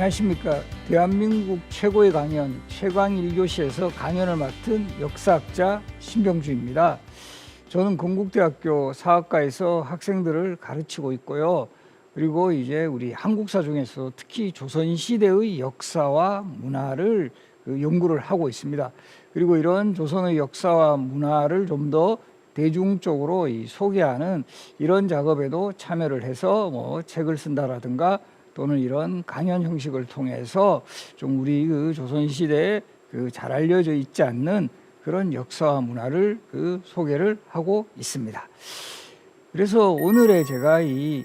안녕하십니까. 대한민국 최고의 강연 최강 1교시에서 강연을 맡은 역사학자 신병주입니다. 저는 건국대학교 사학과에서 학생들을 가르치고 있고요. 그리고 이제 우리 한국사 중에서 특히 조선시대의 역사와 문화를 연구를 하고 있습니다. 그리고 이런 조선의 역사와 문화를 좀 더 대중적으로 소개하는 이런 작업에도 참여를 해서 뭐 책을 쓴다라든가 또는 이런 강연 형식을 통해서 좀 우리 조선시대에 잘 알려져 있지 않는 그런 역사와 문화를 소개를 하고 있습니다. 그래서 오늘의 제가 이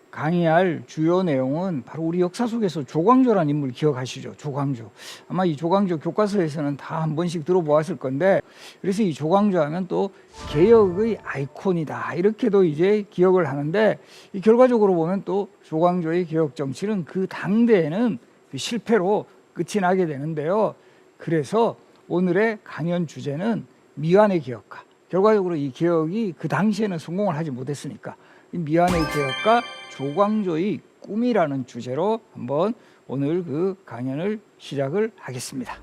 강의할 주요 내용은 바로 우리 역사 속에서 조광조라는 인물 기억하시죠? 조광조. 아마 이 조광조 교과서에서는 다 한 번씩 들어보았을 건데, 그래서 이 조광조 하면 또 개혁의 아이콘이다 이렇게도 이제 기억을 하는데, 이 결과적으로 보면 또 조광조의 개혁 정치는 그 당대에는 실패로 끝이 나게 되는데요. 그래서 오늘의 강연 주제는 미완의 개혁가. 결과적으로 이 개혁이 그 당시에는 성공을 하지 못했으니까 이 미완의 개혁가 조광조의 꿈이라는 주제로 한번 오늘 강연을 시작을 하겠습니다.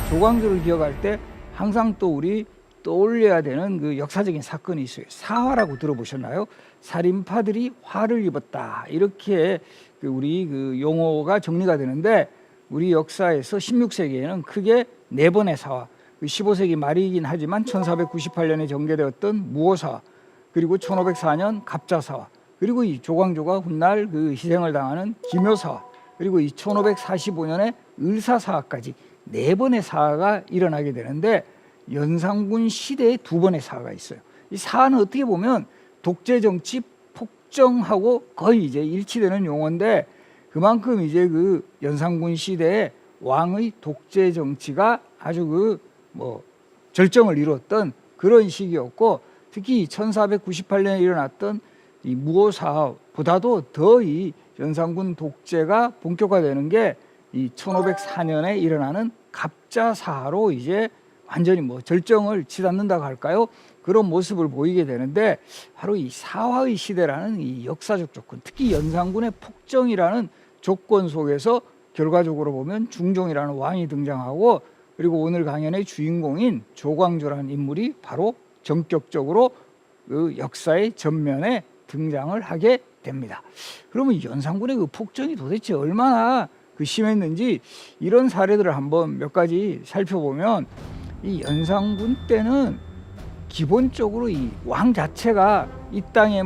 조광조를 기억할 때 항상 또 우리 떠올려야 되는 역사적인 사건이 있어요. 사화라고 들어보셨나요? 살인파들이 화를 입었다 이렇게 우리 용어가 정리가 되는데, 우리 역사에서 16세기에는 크게 4번의 사화, 15세기 말이긴 하지만 1498년에 전개되었던 무오사화, 그리고 1504년 갑자사화, 그리고 이 조광조가 훗날 희생을 당하는 기묘사화, 그리고 이 1545년에 을사사화까지 4번의 사화가 일어나게 되는데, 연산군 시대에 2번의 사화가 있어요. 이 사화는 어떻게 보면 독재 정치 폭정하고 거의 이제 일치되는 용어인데, 그만큼 이제 연산군 시대에 왕의 독재 정치가 아주 절정을 이루었던 그런 시기였고, 특히 1498년에 일어났던 이 무오사화보다도 더 이 연산군 독재가 본격화되는 게 이 1504년에 일어나는 갑자사화로 이제 완전히 절정을 치닫는다고 할까요? 그런 모습을 보이게 되는데, 바로 이 사화의 시대라는 이 역사적 조건, 특히 연산군의 폭정이라는 조건 속에서 결과적으로 보면 중종이라는 왕이 등장하고, 그리고 오늘 강연의 주인공인 조광조라는 인물이 바로 전격적으로 역사의 전면에 등장을 하게 됩니다. 그러면 연산군의 폭정이 도대체 얼마나 심했는지 이런 사례들을 한번 몇 가지 살펴보면, 이 연산군 때는 기본적으로 이 왕 자체가 이 땅에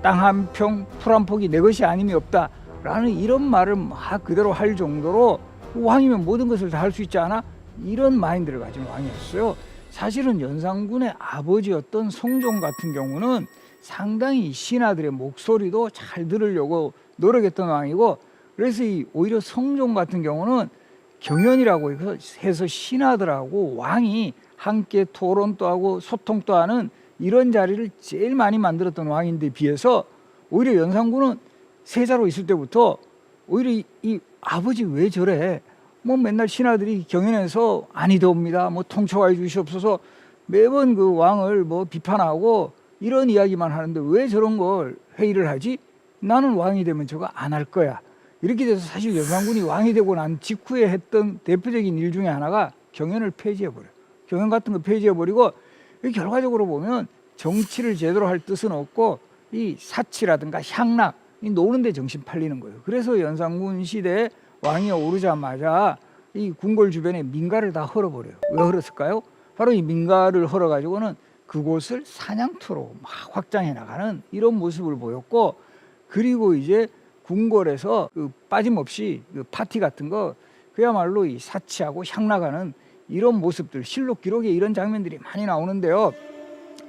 땅 한 평, 풀 한 폭이 내 것이 아님이 없다라는 이런 말을 막 그대로 할 정도로 왕이면 모든 것을 다 할 수 있지 않아? 이런 마인드를 가진 왕이었어요. 사실은 연산군의 아버지였던 성종 같은 경우는 상당히 신하들의 목소리도 잘 들으려고 노력했던 왕이고, 그래서 오히려 성종 같은 경우는 경연이라고 해서 신하들하고 왕이 함께 토론도 하고 소통도 하는 이런 자리를 제일 많이 만들었던 왕인데 비해서, 오히려 연산군은 세자로 있을 때부터 오히려 이 아버지 왜 저래? 맨날 신하들이 경연에서 아니더옵니다. 통촉해 주시옵소서. 매번 왕을 비판하고 이런 이야기만 하는데 왜 저런 걸 회의를 하지? 나는 왕이 되면 저거 안 할 거야. 이렇게 돼서 사실 연산군이 왕이 되고 난 직후에 했던 대표적인 일 중에 하나가 경연을 폐지해버려요. 경연 같은 거 폐지해버리고, 결과적으로 보면 정치를 제대로 할 뜻은 없고 이 사치라든가 향락, 노는 데 정신 팔리는 거예요. 그래서 연산군 시대에 왕이 오르자마자 이 궁궐 주변에 민가를 다 헐어버려요. 왜 헐었을까요? 바로 이 민가를 헐어가지고는 그곳을 사냥터로 막 확장해 나가는 이런 모습을 보였고, 그리고 이제 궁궐에서 빠짐없이 파티 같은 거 그야말로 이 사치하고 향락하는 이런 모습들, 실록 기록에 이런 장면들이 많이 나오는데요.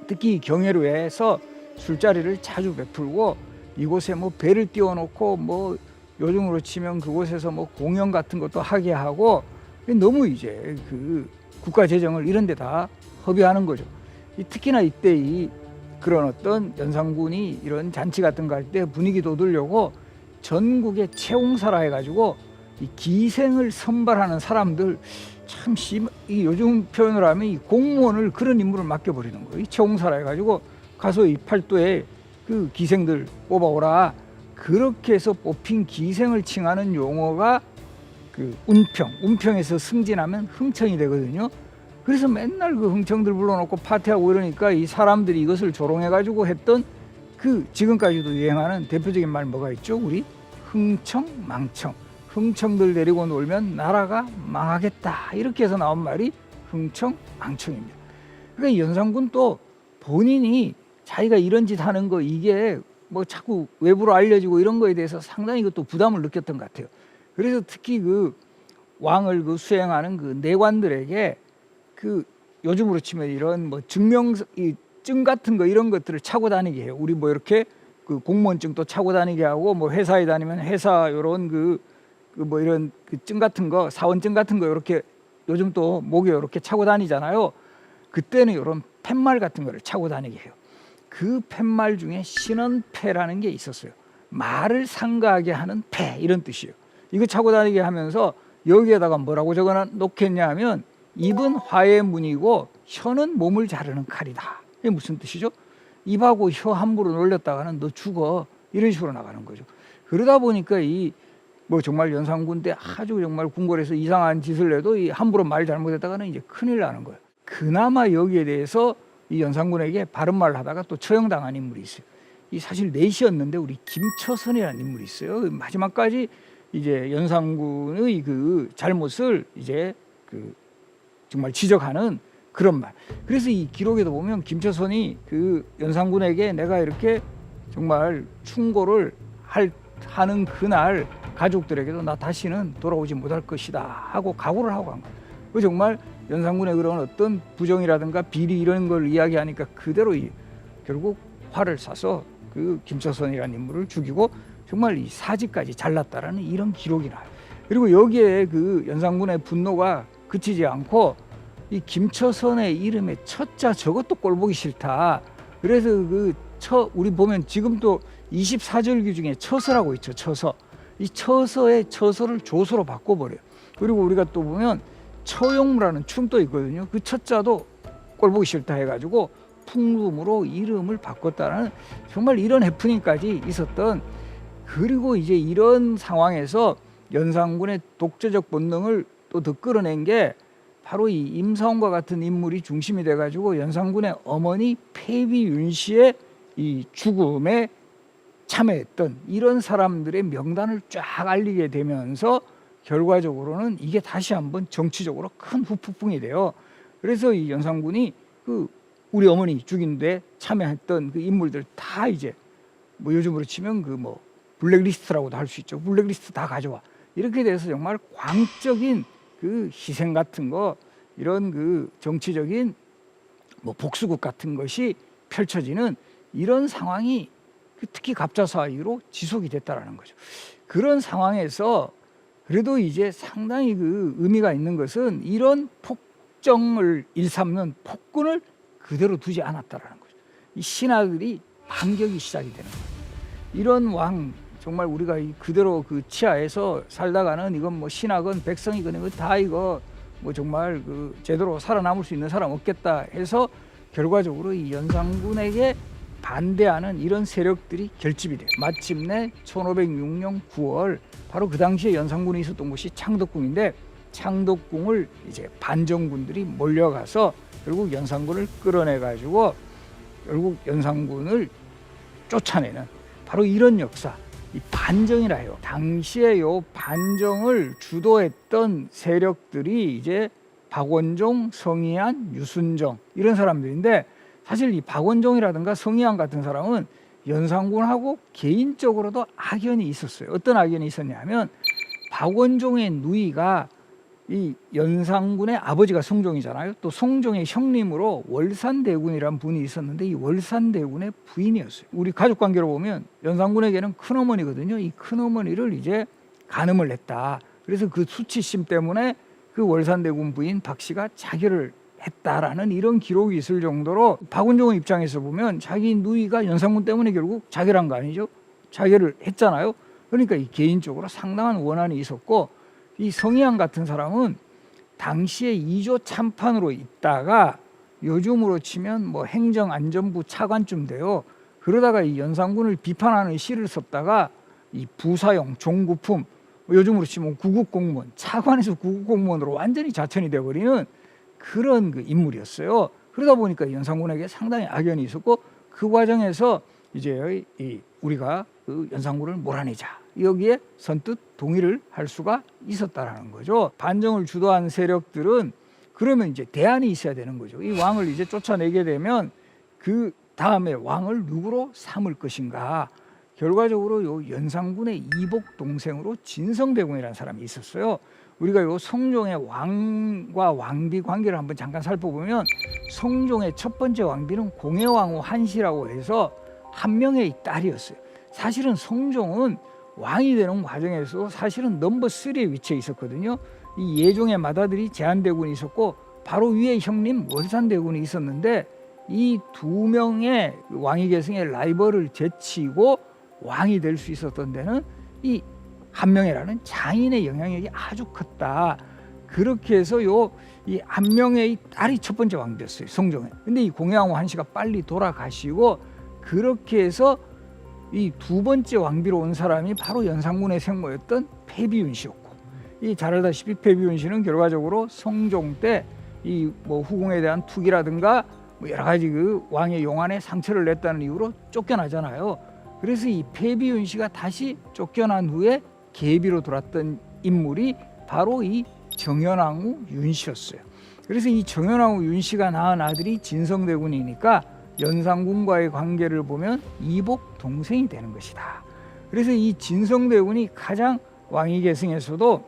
특히 경회로에서 술자리를 자주 베풀고, 이곳에 배를 띄워놓고 요즘으로 치면 그곳에서 공연 같은 것도 하게 하고, 너무 이제 국가 재정을 이런 데 다 허비하는 거죠. 특히나 이때 이 그런 어떤 연산군이 이런 잔치 같은 거 할 때 분위기도 들려고 전국에 채용사라 해가지고 이 기생을 선발하는 사람들 참 이 요즘 표현을 하면 이 공무원을 그런 임무를 맡겨버리는 거예요. 이 채용사라 해가지고 가서 이 팔도에 그 기생들 뽑아오라. 그렇게 해서 뽑힌 기생을 칭하는 용어가 그 운평에서 승진하면 흥청이 되거든요. 그래서 맨날 그 흥청들 불러놓고 파티하고 이러니까 이 사람들이 이것을 조롱해가지고 했던 그 지금까지도 유행하는 대표적인 말 뭐가 있죠? 우리 흥청, 망청. 흥청들 데리고 놀면 나라가 망하겠다. 이렇게 해서 나온 말이 흥청, 망청입니다. 그러니까 연산군 또 본인이 자기가 이런 짓 하는 거 이게 뭐 자꾸 외부로 알려지고 이런 거에 대해서 상당히 이것도 부담을 느꼈던 것 같아요. 그래서 특히 그 왕을 그 수행하는 그 내관들에게 그 요즘으로 치면 이런 뭐 증 같은 거 이런 것들을 차고 다니게 해요. 우리 뭐 이렇게 그 공무원증도 차고 다니게 하고 뭐 회사에 다니면 회사 요런 그 뭐 이런 그 증 같은 거 사원증 같은 거 이렇게 요즘 또 목에 이렇게 차고 다니잖아요. 그때는 이런 팻말 같은 거를 차고 다니게 해요. 그 팻말 중에 신원패라는 게 있었어요. 말을 상가하게 하는 패 이런 뜻이에요. 이거 차고 다니게 하면서 여기에다가 뭐라고 적어 놓겠냐 하면 입은 화의 문이고 혀는 몸을 자르는 칼이다. 이게 무슨 뜻이죠? 입하고 혀 함부로 놀렸다가는 너 죽어 이런 식으로 나가는 거죠. 그러다 보니까 이 뭐 정말 연산군 때 아주 정말 궁궐에서 이상한 짓을 해도 이 함부로 말 잘못했다가는 이제 큰일 나는 거예요. 그나마 여기에 대해서 이 연산군에게 바른 말을 하다가 또 처형당한 인물이 있어요. 이 사실 넷이었는데 우리 김처선이라는 인물이 있어요. 마지막까지 이제 연산군의 그 잘못을 이제 그 정말 지적하는 그런 말. 그래서 이 기록에도 보면 김처선이 그 연산군에게 내가 이렇게 정말 충고를 하는 그날 가족들에게도 나 다시는 돌아오지 못할 것이다 하고 각오를 하고 간 거예요. 그 정말 연산군의 그런 어떤 부정이라든가 비리 이런 걸 이야기하니까 그대로 결국 화를 사서 그 김처선이라는 인물을 죽이고 정말 이 사지까지 잘랐다라는 이런 기록이 나요. 그리고 여기에 그 연산군의 분노가 그치지 않고 이 김처선의 이름에 처자 저것도 꼴보기 싫다. 그래서 우리 보면 지금도 24절기 중에 처서라고 있죠. 처서. 이 처서의 처서를 조서로 바꿔버려요. 그리고 우리가 또 보면 처용무라는 춤도 있거든요. 그 처자도 꼴보기 싫다 해가지고 풍rum으로 이름을 바꿨다는 정말 이런 해프닝까지 있었던. 그리고 이제 이런 상황에서 연산군의 독재적 본능을 또 더 끌어낸 게 바로 이 임사원과 같은 인물이 중심이 돼가지고 연산군의 어머니 폐비윤 씨의 이 죽음에 참여했던 이런 사람들의 명단을 쫙 알리게 되면서 결과적으로는 이게 다시 한번 정치적으로 큰 후폭풍이 돼요. 그래서 이 연산군이 그 우리 어머니 죽인데 참여했던 그 인물들 다 이제 뭐 요즘으로 치면 그 뭐 블랙리스트라고도 할 수 있죠. 블랙리스트 다 가져와. 이렇게 돼서 정말 광적인 그 희생 같은 거 이런 그 정치적인 뭐 복수국 같은 것이 펼쳐지는 이런 상황이 특히 갑자사이로 지속이 됐다라는 거죠. 그런 상황에서 그래도 이제 상당히 그 의미가 있는 것은 이런 폭정을 일삼는 폭군을 그대로 두지 않았다라는 거죠. 이 신하들이 반격이 시작이 되는 거예요. 이런 왕 정말 우리가 그대로 그 치하에서 살다가는 이건 뭐 신하건 백성이건 이거 다 이거 뭐 정말 그 제대로 살아남을 수 있는 사람 없겠다 해서 결과적으로 이 연산군에게 반대하는 이런 세력들이 결집이 돼요. 마침내 1506년 9월 바로 그 당시에 연산군이 있었던 곳이 창덕궁인데 창덕궁을 이제 반정군들이 몰려가서 결국 연산군을 끌어내 가지고 결국 연산군을 쫓아내는 바로 이런 역사, 이 반정이라 해요. 당시에 요 반정을 주도했던 세력들이 이제 박원종, 성희안, 유순정 이런 사람들인데 사실 이 박원종이라든가 성희안 같은 사람은 연산군하고 개인적으로도 악연이 있었어요. 어떤 악연이 있었냐면 박원종의 누이가 이 연산군의 아버지가 성종이잖아요. 또 성종의 형님으로 월산대군이라는 분이 있었는데 이 월산대군의 부인이었어요. 우리 가족관계로 보면 연산군에게는 큰어머니거든요. 이 큰어머니를 이제 간음을 했다. 그래서 그 수치심 때문에 그 월산대군 부인 박 씨가 자결을 했다라는 이런 기록이 있을 정도로 박은종의 입장에서 보면 자기 누이가 연산군 때문에 결국 자결한 거 아니죠? 자결을 했잖아요. 그러니까 이 개인적으로 상당한 원한이 있었고, 이 성희안 같은 사람은 당시에 2조 참판으로 있다가 요즘으로 치면 뭐 행정안전부 차관쯤 돼요. 그러다가 이 연산군을 비판하는 시를 썼다가 이 부사용, 종구품, 요즘으로 치면 구국공무원, 차관에서 구국공무원으로 완전히 자천이 되어버리는 그런 그 인물이었어요. 그러다 보니까 연산군에게 상당히 악연이 있었고, 그 과정에서 이제 우리가 그 연산군을 몰아내자, 여기에 선뜻 동의를 할 수가 있었다라는 거죠. 반정을 주도한 세력들은 그러면 이제 대안이 있어야 되는 거죠. 이 왕을 이제 쫓아내게 되면 그 다음에 왕을 누구로 삼을 것인가. 결과적으로 요 연산군의 이복 동생으로 진성대군이라는 사람이 있었어요. 우리가 요 성종의 왕과 왕비 관계를 한번 잠깐 살펴보면, 성종의 첫 번째 왕비는 공해왕후 한씨라고 해서 한 명의 딸이었어요. 사실은 성종은 왕이 되는 과정에서 사실은 넘버 3에 위치해 있었거든요. 이 예종의 맏아들이 제한대군이 있었고, 바로 위에 형님 월산대군이 있었는데, 이 두 명의 왕위계승의 라이벌을 제치고 왕이 될 수 있었던 데는 이 한명회라는 장인의 영향력이 아주 컸다. 그렇게 해서 이 한명회의 딸이 첫 번째 왕비였어요, 성종에. 근데 이 공해왕후 한씨가 빨리 돌아가시고, 그렇게 해서 이 두 번째 왕비로 온 사람이 바로 연산군의 생모였던 패비윤 씨였고, 이 잘 알다시피 패비윤 씨는 결과적으로 성종 때 이 뭐 후궁에 대한 투기라든가 뭐 여러 가지 그 왕의 용안에 상처를 냈다는 이유로 쫓겨나잖아요. 그래서 이 패비윤 씨가 다시 쫓겨난 후에 계비로 돌았던 인물이 바로 이 정현왕후 윤 씨였어요. 그래서 이 정현왕후 윤 씨가 낳은 아들이 진성대군이니까 연산군과의 관계를 보면 이복 동생이 되는 것이다. 그래서 이 진성대군이 가장 왕위계승에서도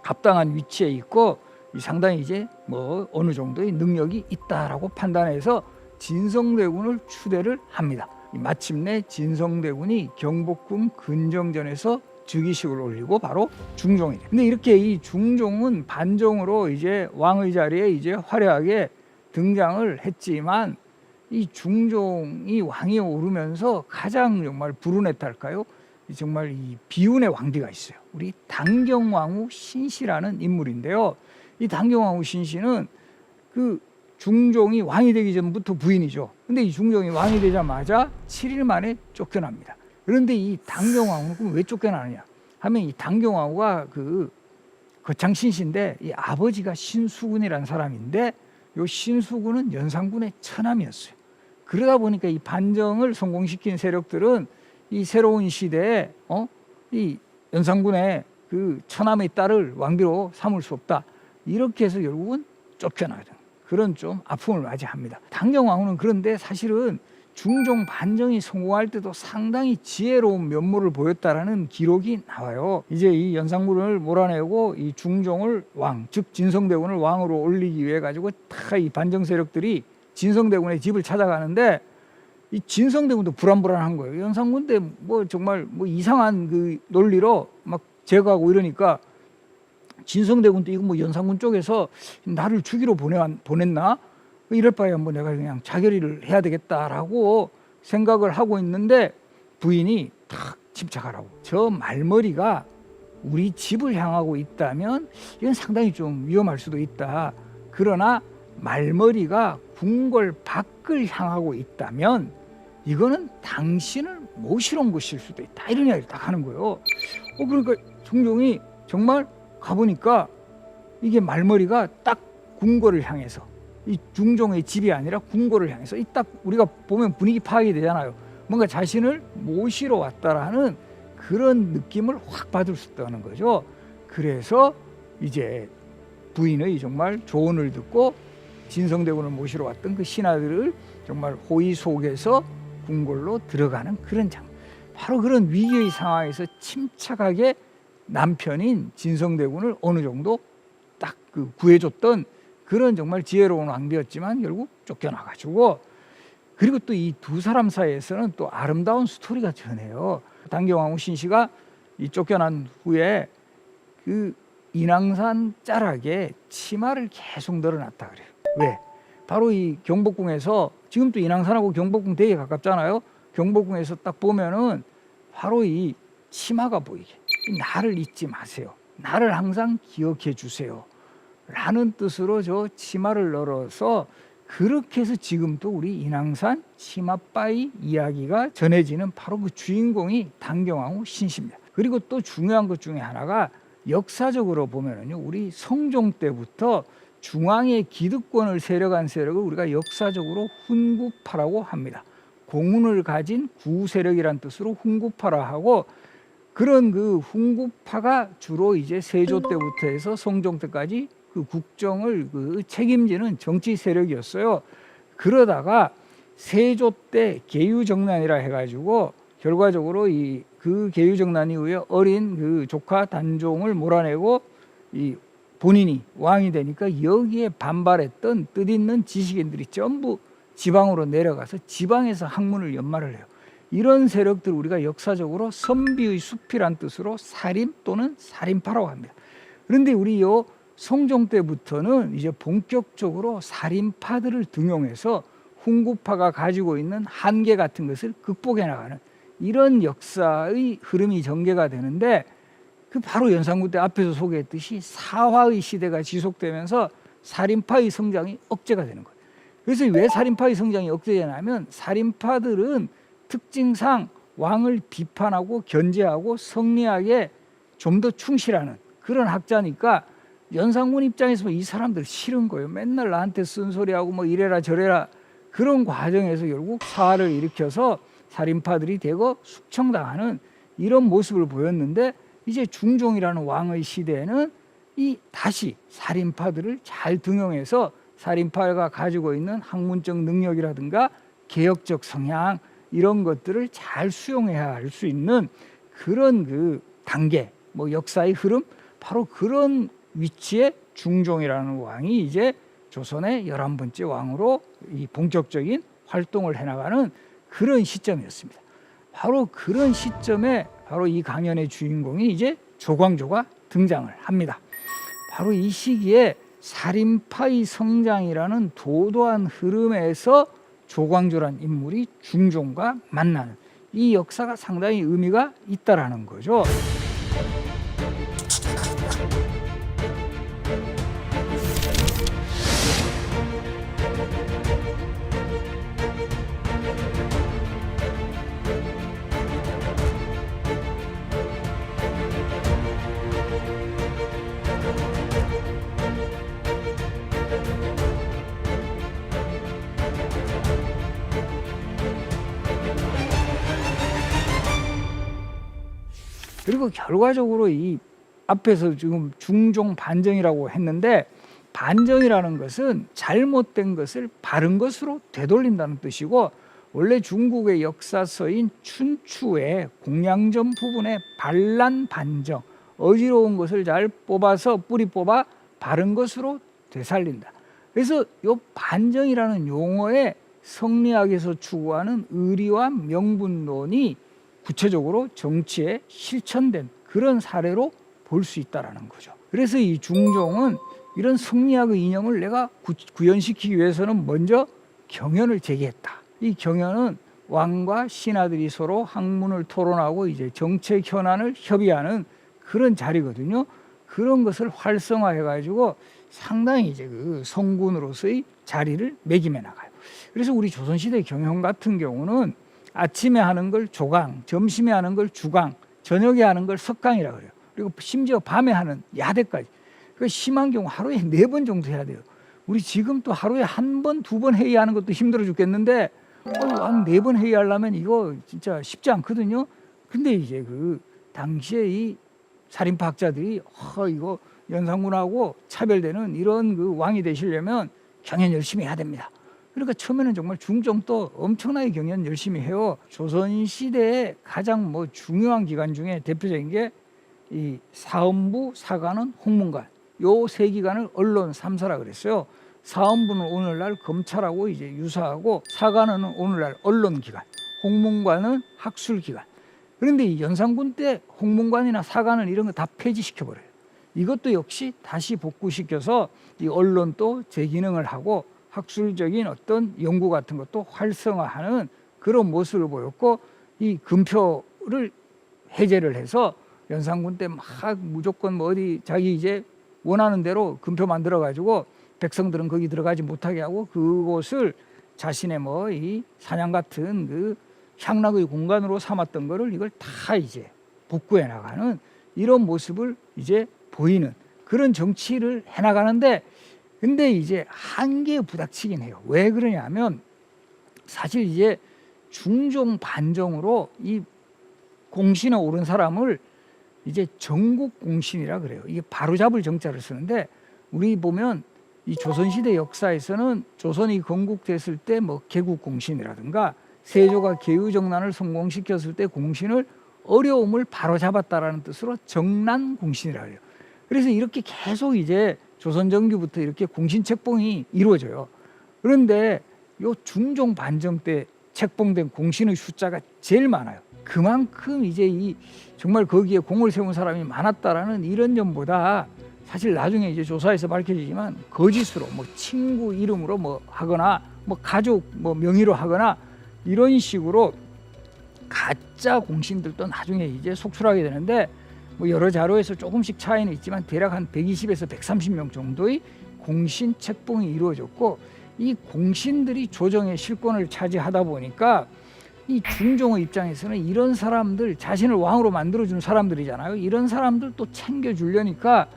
합당한 위치에 있고, 상당히 이제 뭐 어느 정도의 능력이 있다라고 판단해서 진성대군을 추대를 합니다. 마침내 진성대군이 경복궁 근정전에서 즉위식을 올리고 바로 중종이 돼요. 근데 이렇게 이 중종은 반정으로 이제 왕의 자리에 이제 화려하게 등장을 했지만, 이 중종이 왕위에 오르면서 가장 정말 불운했달까요? 정말 이 비운의 왕비가 있어요. 우리 당경왕후 신씨라는 인물인데요. 이 당경왕후 신씨는 그 중종이 왕이 되기 전부터 부인이죠. 근데 이 중종이 왕이 되자마자 7일 만에 쫓겨납니다. 그런데 이 당경왕후는 왜 쫓겨나느냐 하면, 이 당경왕후가 그 거창신씨인데 이 아버지가 신수군이라는 사람인데, 이 신수군은 연산군의 처남이었어요. 그러다 보니까 이 반정을 성공시킨 세력들은 이 새로운 시대에 이 연산군의 그 처남의 딸을 왕비로 삼을 수 없다, 이렇게 해서 결국은 쫓겨나게 된 그런 좀 아픔을 맞이합니다. 당경왕후는 그런데 사실은 중종 반정이 성공할 때도 상당히 지혜로운 면모를 보였다라는 기록이 나와요. 이제 이 연산군을 몰아내고 이 중종을 왕, 즉 진성대군을 왕으로 올리기 위해 가지고 다 이 반정 세력들이 진성대군의 집을 찾아가는데, 이 진성대군도 불안불안한 거예요. 연산군 때 뭐 정말 뭐 이상한 그 논리로 막 제거하고 이러니까, 진성대군도 이거 뭐 연산군 쪽에서 나를 죽이러 보냈나? 이럴 바에 한번 내가 그냥 자결을 해야 되겠다라고 생각을 하고 있는데, 부인이 탁 집착하라고. 저 말머리가 우리 집을 향하고 있다면 이건 상당히 좀 위험할 수도 있다. 그러나 말머리가 궁궐 밖을 향하고 있다면 이거는 당신을 모시러 온 것일 수도 있다. 이런 이야기를 딱 하는 거예요. 그러니까 중종이 정말 가보니까 이게 말머리가 딱 궁궐을 향해서, 이 중종의 집이 아니라 궁궐을 향해서, 이 딱 우리가 보면 분위기 파악이 되잖아요. 뭔가 자신을 모시러 왔다라는 그런 느낌을 확 받을 수 있다는 거죠. 그래서 이제 부인의 정말 조언을 듣고 진성대군을 모시러 왔던 그 신하들을 정말 호의 속에서 궁궐로 들어가는 그런 장면. 바로 그런 위기의 상황에서 침착하게 남편인 진성대군을 어느 정도 딱 그 구해줬던 그런 정말 지혜로운 왕비였지만 결국 쫓겨나가지고, 그리고 또 이 두 사람 사이에서는 또 아름다운 스토리가 전해요. 당경왕후 신씨가 이 쫓겨난 후에 그 인왕산 자락에 치마를 계속 널어놨다 그래요. 왜? 바로 이 경복궁에서 지금 또 인왕산하고 경복궁 되게 가깝잖아요. 경복궁에서 딱 보면은 바로 이 치마가 보이게, 나를 잊지 마세요. 나를 항상 기억해 주세요. 라는 뜻으로 저 치마를 널어서 그렇게 해서 지금도 우리 인왕산 치맛바위 이야기가 전해지는 바로 그 주인공이 단경왕후 신씨입니다. 그리고 또 중요한 것 중에 하나가 역사적으로 보면은요, 우리 성종 때부터 중앙의 기득권을 세력한 세력을 우리가 역사적으로 훈구파라고 합니다. 공운을 가진 구세력이란 뜻으로 훈구파라 하고, 그런 그 훈구파가 주로 이제 세조 때부터 해서 성종 때까지 그 국정을 그 책임지는 정치 세력이었어요. 그러다가 세조 때 계유정난이라 해가지고 결과적으로 그 계유정난 이후에 어린 그 조카 단종을 몰아내고 이 본인이 왕이 되니까 여기에 반발했던 뜻있는 지식인들이 전부 지방으로 내려가서 지방에서 학문을 연마를 해요. 이런 세력들 우리가 역사적으로 선비의 숲이란 뜻으로 살인 또는 살인파라고 합니다. 그런데 우리 요 성종 때부터는 이제 본격적으로 살인파들을 등용해서 훈구파가 가지고 있는 한계 같은 것을 극복해 나가는 이런 역사의 흐름이 전개가 되는데, 그 바로 연산군 때 앞에서 소개했듯이 사화의 시대가 지속되면서 살인파의 성장이 억제가 되는 거예요. 그래서 왜 살인파의 성장이 억제되냐면, 살인파들은 특징상 왕을 비판하고 견제하고 성리학에 좀 더 충실하는 그런 학자니까 연산군 입장에서 이 사람들 싫은 거예요. 맨날 나한테 쓴소리하고 뭐 이래라 저래라. 그런 과정에서 결국 사활을 일으켜서 살인파들이 대거 숙청당하는 이런 모습을 보였는데, 이제 중종이라는 왕의 시대에는 이 다시 살인파들을 잘 등용해서 살인파가 가지고 있는 학문적 능력이라든가 개혁적 성향 이런 것들을 잘 수용해야 할 수 있는 그런 그 단계, 뭐 역사의 흐름, 바로 그런 위치에 중종이라는 왕이 이제 조선의 11번째 왕으로 이 본격적인 활동을 해나가는 그런 시점이었습니다. 바로 그런 시점에 바로 이 강연의 주인공이 이제 조광조가 등장을 합니다. 바로 이 시기에 살인파의 성장이라는 도도한 흐름에서 조광조란 인물이 중종과 만나는 이 역사가 상당히 의미가 있다라는 거죠. 그리고 결과적으로 이 앞에서 지금 중종 반정이라고 했는데, 반정이라는 것은 잘못된 것을 바른 것으로 되돌린다는 뜻이고, 원래 중국의 역사서인 춘추의 공양전 부분에 반란 반정, 어지러운 것을 잘 뽑아서 뿌리 뽑아 바른 것으로 되살린다. 그래서 이 반정이라는 용어에 성리학에서 추구하는 의리와 명분론이 구체적으로 정치에 실천된 그런 사례로 볼 수 있다는 거죠. 그래서 이 중종은 이런 성리학의 이념을 내가 구현시키기 위해서는 먼저 경연을 제기했다. 이 경연은 왕과 신하들이 서로 학문을 토론하고 이제 정책 현안을 협의하는 그런 자리거든요. 그런 것을 활성화해가지고 상당히 이제 그 성군으로서의 자리를 매김해 나가요. 그래서 우리 조선시대 경연 같은 경우는 아침에 하는 걸 조강, 점심에 하는 걸 주강, 저녁에 하는 걸 석강이라고 그래요. 그리고 심지어 밤에 하는 야대까지. 그 심한 경우 하루에 4번 정도 해야 돼요. 우리 지금 또 하루에 1번, 2번 회의하는 것도 힘들어 죽겠는데, 한 4번 회의하려면 이거 진짜 쉽지 않거든요. 근데 이제 그 당시에 이 살인파 학자들이 이거 연산군하고 차별되는 이런 그 왕이 되시려면 경연 열심히 해야 됩니다. 그러니까 처음에는 정말 중종도 엄청나게 경연 열심히 해요. 조선시대의 가장 뭐 중요한 기관 중에 대표적인 게 이 사헌부, 사관원, 홍문관, 요 세 기관을 언론 3사라 그랬어요. 사헌부는 오늘날 검찰하고 이제 유사하고, 사관원은 오늘날 언론기관, 홍문관은 학술기관. 그런데 이 연산군 때 홍문관이나 사관원 이런 거 다 폐지시켜버려요. 이것도 역시 다시 복구시켜서 이 언론도 재기능을 하고 학술적인 어떤 연구 같은 것도 활성화하는 그런 모습을 보였고, 이 금표를 해제를 해서 연산군 때 막 무조건 뭐 어디 자기 이제 원하는 대로 금표 만들어 가지고 백성들은 거기 들어가지 못하게 하고 그곳을 자신의 뭐 이 사냥 같은 그 향락의 공간으로 삼았던 거를 이걸 다 이제 복구해 나가는 이런 모습을 이제 보이는 그런 정치를 해 나가는데, 근데 이제 한계에 부닥치긴 해요. 왜 그러냐면 사실 이제 중종 반정으로 이 공신에 오른 사람을 이제 전국 공신이라 그래요. 이게 바로잡을 정자를 쓰는데, 우리 보면 이 조선시대 역사에서는 조선이 건국됐을 때 뭐 개국공신이라든가 세조가 개유정난을 성공시켰을 때 공신을 어려움을 바로잡았다라는 뜻으로 정난공신이라고 해요. 그래서 이렇게 계속 이제 조선 정기부터 이렇게 공신 책봉이 이루어져요. 그런데 요 중종 반정 때 책봉된 공신의 숫자가 제일 많아요. 그만큼 이제 이 정말 거기에 공을 세운 사람이 많았다라는 이런 점보다, 사실 나중에 이제 조사에서 밝혀지지만 거짓으로 뭐 친구 이름으로 뭐 하거나 뭐 가족 뭐 명의로 하거나 이런 식으로 가짜 공신들도 나중에 이제 속출하게 되는데, 뭐 여러 자료에서 조금씩 차이는 있지만 대략 한 120에서 130명 정도의 공신 책봉이 이루어졌고, 이 공신들이 조정의 실권을 차지하다 보니까 이 중종의 입장에서는 이런 사람들, 자신을 왕으로 만들어주는 사람들이잖아요. 이런 사람들 또 챙겨주려니까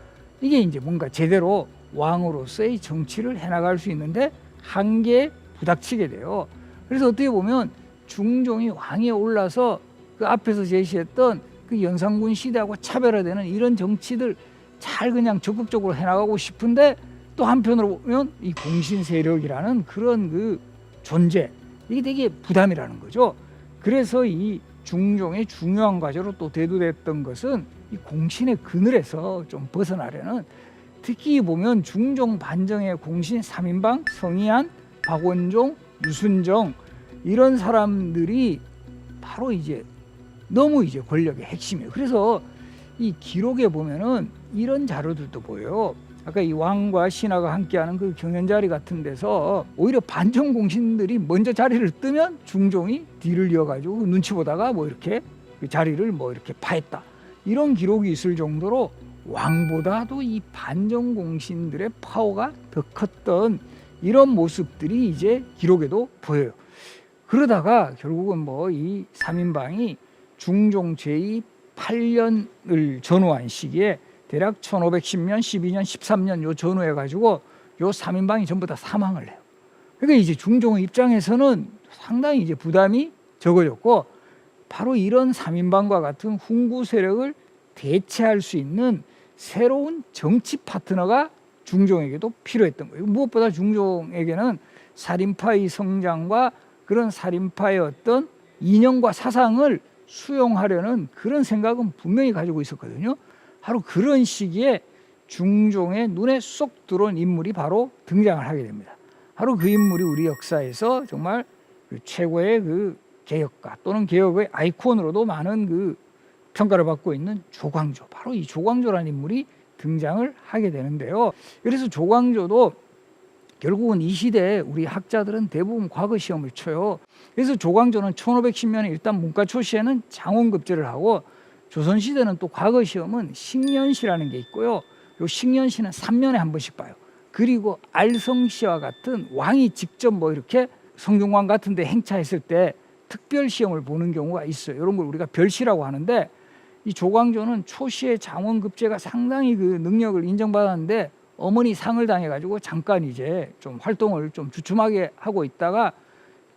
이게 이제 뭔가 제대로 왕으로서의 정치를 해나갈 수 있는데 한계에 부닥치게 돼요. 그래서 어떻게 보면 중종이 왕위에 올라서 그 앞에서 제시했던 그 연산군 시대하고 차별화되는 이런 정치들 잘 그냥 적극적으로 해나가고 싶은데, 또 한편으로 보면 이 공신 세력이라는 그런 그 존재, 이게 되게 부담이라는 거죠. 그래서 이 중종의 중요한 과제로 또 대두됐던 것은 이 공신의 그늘에서 좀 벗어나려는, 특히 보면 중종 반정의 공신 3인방 성희안, 박원종, 유순정 이런 사람들이 바로 이제 너무 이제 권력의 핵심이에요. 그래서 이 기록에 보면은 이런 자료들도 보여요. 아까 이 왕과 신하가 함께하는 그 경연자리 같은 데서 오히려 반정 공신들이 먼저 자리를 뜨면 중종이 뒤를 이어가지고 그 눈치 보다가 뭐 이렇게 그 자리를 뭐 이렇게 파했다, 이런 기록이 있을 정도로 왕보다도 이 반정 공신들의 파워가 더 컸던 이런 모습들이 이제 기록에도 보여요. 그러다가 결국은 뭐 이 3인방이 중종 제8년을 전후한 시기에 대략 1510년, 12년, 13년 요 전후해가지고 요 3인방이 전부 다 사망을 해요. 그러니까 이제 중종의 입장에서는 상당히 이제 부담이 적어졌고, 바로 이런 3인방과 같은 훈구 세력을 대체할 수 있는 새로운 정치 파트너가 중종에게도 필요했던 거예요. 무엇보다 중종에게는 살인파의 성장과 그런 살인파의 어떤 이념과 사상을 수용하려는 그런 생각은 분명히 가지고 있었거든요. 바로 그런 시기에 중종의 눈에 쏙 들어온 인물이 바로 등장을 하게 됩니다. 바로 그 인물이 우리 역사에서 정말 그 최고의 그 개혁가 또는 개혁의 아이콘으로도 많은 그 평가를 받고 있는 조광조, 바로 이 조광조라는 인물이 등장을 하게 되는데요. 그래서 조광조도 결국은 이 시대에 우리 학자들은 대부분 과거 시험을 쳐요. 그래서 조광조는 1510년에 일단 문과초시에는 장원급제를 하고, 조선시대는 또 과거 시험은 식년시라는 게 있고요. 요 식년시는 3년에 한 번씩 봐요. 그리고 알성시와 같은 왕이 직접 뭐 이렇게 성균관 같은 데 행차했을 때 특별 시험을 보는 경우가 있어요. 이런 걸 우리가 별시라고 하는데, 이 조광조는 초시의 장원급제가 상당히 그 능력을 인정받았는데 어머니 상을 당해가지고 잠깐 이제 좀 활동을 좀 주춤하게 하고 있다가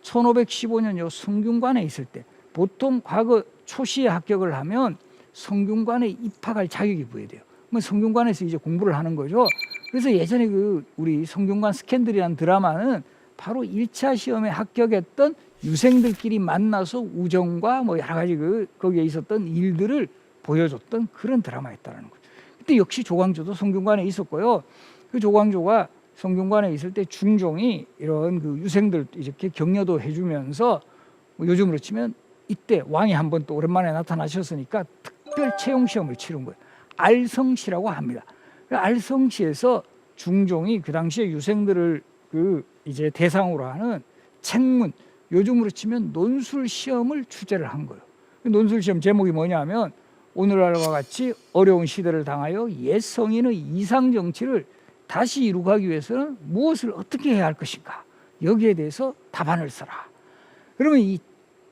1515년 요 성균관에 있을 때, 보통 과거 초시에 합격을 하면 성균관에 입학할 자격이 부여돼요. 그러면 성균관에서 이제 공부를 하는 거죠. 그래서 예전에 그 우리 성균관 스캔들이라는 드라마는 바로 1차 시험에 합격했던 유생들끼리 만나서 우정과 뭐 여러 가지 그 거기에 있었던 일들을 보여줬던 그런 드라마였다라는 거죠. 그때 역시 조광조도 성균관에 있었고요. 그 조광조가 성균관에 있을 때 중종이 이런 그 유생들 이렇게 격려도 해주면서 뭐 요즘으로 치면 이때 왕이 한번 또 오랜만에 나타나셨으니까 특별 채용 시험을 치른 거예요. 알성시라고 합니다. 알성시에서 중종이 그 당시에 유생들을 이제 대상으로 하는 책문, 요즘으로 치면 논술 시험을 출제를 한 거예요. 논술 시험 제목이 뭐냐면 오늘날과 같이 어려운 시대를 당하여 옛 성인의 이상 정치를 다시 이루기 위해서는 무엇을 어떻게 해야 할 것인가, 여기에 대해서 답안을 써라. 그러면 이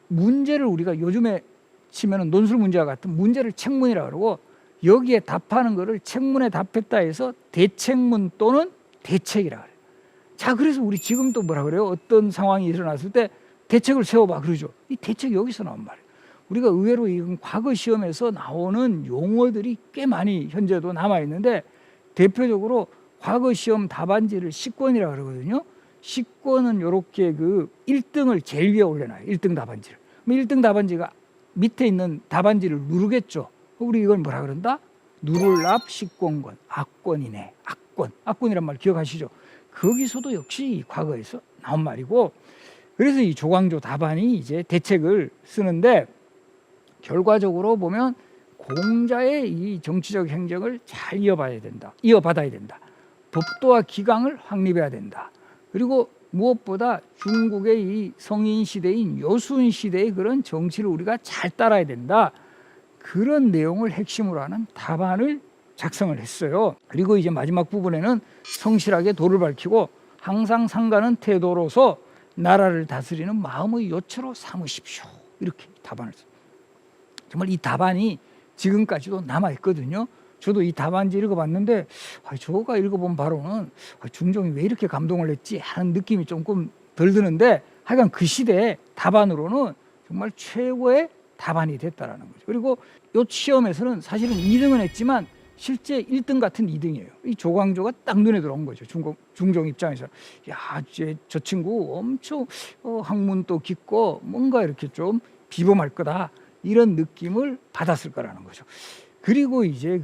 문제를 우리가 요즘에 치면은 논술 문제와 같은 문제를 책문이라고 그러고, 여기에 답하는 거를 책문에 답했다 해서 대책문 또는 대책이라 그래요. 자, 그래서 우리 지금도 뭐라 그래요? 어떤 상황이 일어났을 때 대책을 세워봐 그러죠. 이 대책이 여기서 나온 말이에요. 우리가 의외로 이건 과거 시험에서 나오는 용어들이 꽤 많이 현재도 남아 있는데, 대표적으로 과거 시험 답안지를 식권이라 그러거든요. 식권은 이렇게 1등을 제일 위에 올려놔요. 1등 답안지를. 그럼 1등 답안지가 밑에 있는 답안지를 누르겠죠. 우리 이걸 뭐라 그런다? 누를 앞 식권권, 악권이네. 악권이란 말 기억하시죠? 거기서도 역시 과거에서 나온 말이고, 그래서 이 조광조 답안이 이제 대책을 쓰는데, 결과적으로 보면 공자의 이 정치적 행적을 잘 이어받아야 된다. 법도와 기강을 확립해야 된다. 그리고 무엇보다 중국의 이 성인 시대인 요순 시대의 그런 정치를 우리가 잘 따라야 된다. 그런 내용을 핵심으로 하는 답안을 작성을 했어요. 그리고 이제 마지막 부분에는 성실하게 도를 밝히고 항상 상가는 태도로서 나라를 다스리는 마음의 요체로 삼으십시오. 이렇게 답안을 써요. 정말 이 답안이 지금까지도 남아있거든요. 저도 이 답안지 읽어봤는데 저가 읽어본 바로는 중종이 왜 이렇게 감동을 했지 하는 느낌이 조금 덜 드는데, 하여간 그 시대의 답안으로는 정말 최고의 답안이 됐다라는 거죠. 그리고 이 시험에서는 사실은 2등은 했지만 실제 1등 같은 2등이에요. 이 조광조가 딱 눈에 들어온 거죠. 중종 입장에서. 야, 저 친구 엄청 학문도 깊고 뭔가 이렇게 좀 비범할 거다, 이런 느낌을 받았을 거라는 거죠. 그리고 이제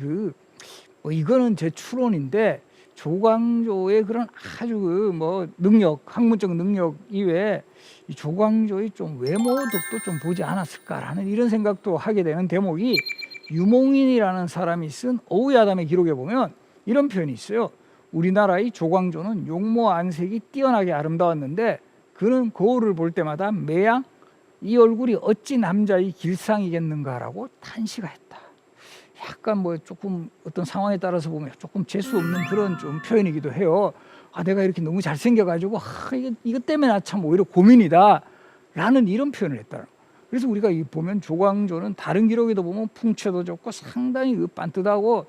이거는 제 추론인데, 조광조의 그런 아주 능력, 학문적 능력 이외에 이 조광조의 좀 외모덕도 좀 보지 않았을까라는 이런 생각도 하게 되는 대목이, 유몽인이라는 사람이 쓴 어우야담의 기록에 보면 이런 표현이 있어요. 우리나라의 조광조는 용모 안색이 뛰어나게 아름다웠는데 그는 거울을 볼 때마다 매양 이 얼굴이 어찌 남자의 길상이겠는가라고 탄식했다. 약간 조금 어떤 상황에 따라서 보면 조금 재수 없는 그런 좀 표현이기도 해요. 내가 이렇게 너무 잘생겨가지고 이것 때문에 나 참 오히려 고민이다 라는 이런 표현을 했다. 그래서 우리가 보면 조광조는 다른 기록에도 보면 풍채도 좋고 상당히 반듯하고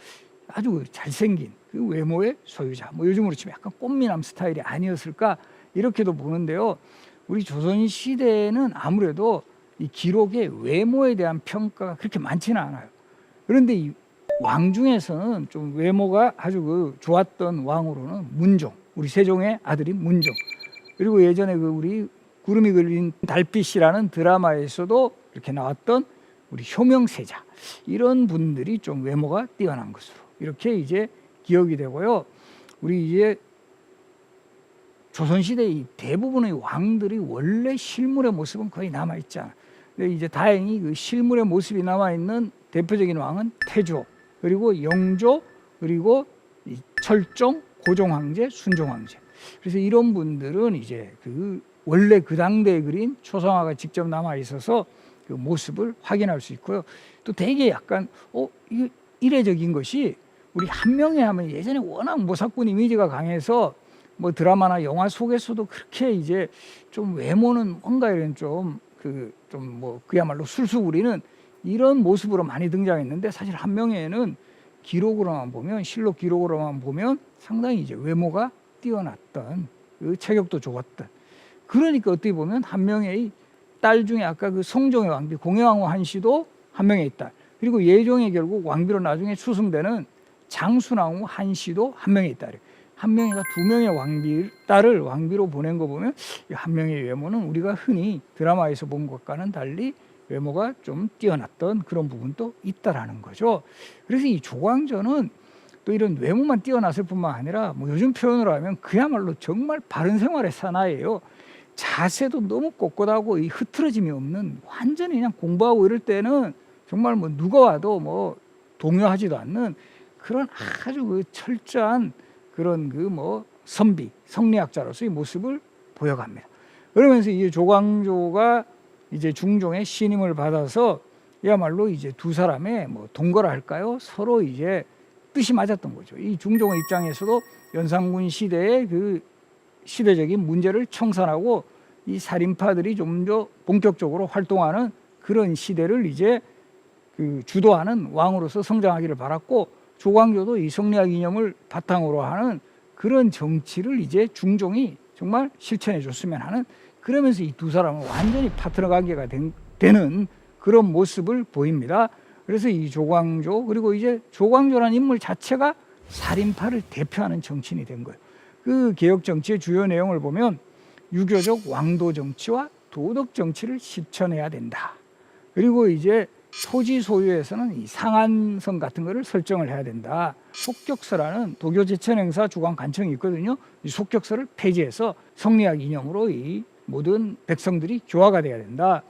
아주 잘생긴 그 외모의 소유자, 요즘으로 치면 약간 꽃미남 스타일이 아니었을까 이렇게도 보는데요. 우리 조선 시대에는 아무래도 이 기록의 외모에 대한 평가가 그렇게 많지는 않아요. 그런데 이 왕 중에서는 좀 외모가 아주 좋았던 왕으로는 문종, 우리 세종의 아들인 문종, 그리고 예전에 우리 구름이 그린 달빛이라는 드라마에서도 이렇게 나왔던 우리 효명세자, 이런 분들이 좀 외모가 뛰어난 것으로 이렇게 이제 기억이 되고요. 우리 이제 조선시대의 대부분의 왕들이 원래 실물의 모습은 거의 남아있지 않아요. 근데 이제 다행히 그 실물의 모습이 남아있는 대표적인 왕은 태조, 그리고 영조, 그리고 철종, 고종황제, 순종황제. 그래서 이런 분들은 이제 원래 그 당대에 그린 초상화가 직접 남아있어서 그 모습을 확인할 수 있고요. 또 되게 약간 이거 이례적인 것이, 우리 한명회 하면 예전에 워낙 모사꾼 이미지가 강해서 드라마나 영화 속에서도 그렇게 이제 좀 외모는 뭔가 이런 그야말로 술수부리는 이런 모습으로 많이 등장했는데, 사실 한명회는 기록으로만 보면, 실록 기록으로만 보면 상당히 이제 외모가 뛰어났던, 그 체격도 좋았던. 그러니까 어떻게 보면 한명회의 딸 중에 아까 성종의 왕비 공해왕후 한씨도 한명회의 딸, 그리고 예종의 결국 왕비로 나중에 추승되는 장순왕후 한씨도 한명회의 딸이에요. 한명회가 2명의 딸을 왕비로 보낸 거 보면 한명회의 외모는 우리가 흔히 드라마에서 본 것과는 달리 외모가 좀 뛰어났던 그런 부분도 있다라는 거죠. 그래서 이 조광조는 또 이런 외모만 뛰어났을 뿐만 아니라 요즘 표현으로 하면 그야말로 정말 바른 생활의 사나이예요. 자세도 너무 꼿꼿하고 이 흐트러짐이 없는, 완전히 그냥 공부하고 이럴 때는 정말 누가 와도 동요하지도 않는 그런 아주 그 철저한 그런 그 뭐 선비, 성리학자로서의 모습을 보여갑니다. 그러면서 이제 조광조가 이제 중종의 신임을 받아서 야말로 이제 두 사람의 뭐 동거라 할까요? 서로 이제 뜻이 맞았던 거죠. 이 중종의 입장에서도 연산군 시대의 그 시대적인 문제를 청산하고 이 살인파들이 좀 더 본격적으로 활동하는 그런 시대를 이제 그 주도하는 왕으로서 성장하기를 바랐고, 조광조도 이 성리학 이념을 바탕으로 하는 그런 정치를 이제 중종이 정말 실천해 줬으면 하는, 그러면서 이 두 사람은 완전히 파트너 관계가 되는 그런 모습을 보입니다. 그래서 이 조광조, 그리고 이제 조광조라는 인물 자체가 살인파를 대표하는 정치인이 된 거예요. 그 개혁 정치의 주요 내용을 보면 유교적 왕도 정치와 도덕 정치를 실천해야 된다. 그리고 이제 토지 소유에서는 이 상한선 같은 거를 설정을 해야 된다. 속격서라는 도교 제천 행사 주관 관청이 있거든요. 이 속격서를 폐지해서 성리학 이념으로 이 모든 백성들이 교화가 돼야 된다.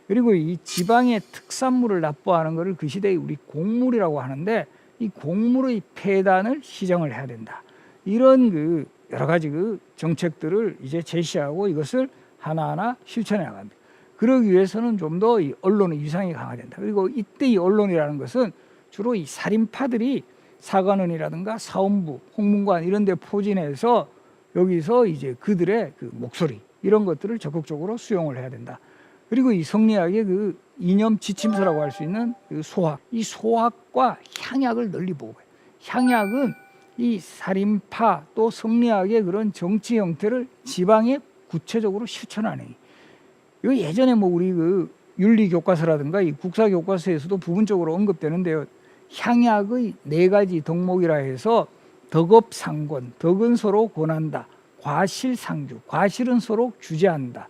그리고 이 지방의 특산물을 납부하는 것을 그 시대에 우리 공물이라고 하는데, 이 공물의 폐단을 시정을 해야 된다. 이런 그 여러 가지 그 정책들을 이제 제시하고 이것을 하나하나 실천해 나갑니다. 그러기 위해서는 좀 더 이 언론의 위상이 강화된다. 그리고 이때 이 언론이라는 것은 주로 이 살인파들이 사관원이라든가 사원부, 홍문관 이런 데 포진해서 여기서 이제 그들의 그 목소리 이런 것들을 적극적으로 수용을 해야 된다. 그리고 이 성리학의 그 이념 지침서라고 할 수 있는 그 소학, 이 소학과 향약을 널리 보고해요. 향약은 이 살인파 또 성리학의 그런 정치 형태를 지방에 구체적으로 실천하는, 이거 예전에 뭐 우리 그 윤리 교과서라든가 이 국사 교과서에서도 부분적으로 언급되는데요. 향약의 4가지 덕목이라 해서 덕업상권, 덕은 서로 권한다. 과실상규, 과실은 서로 규제한다.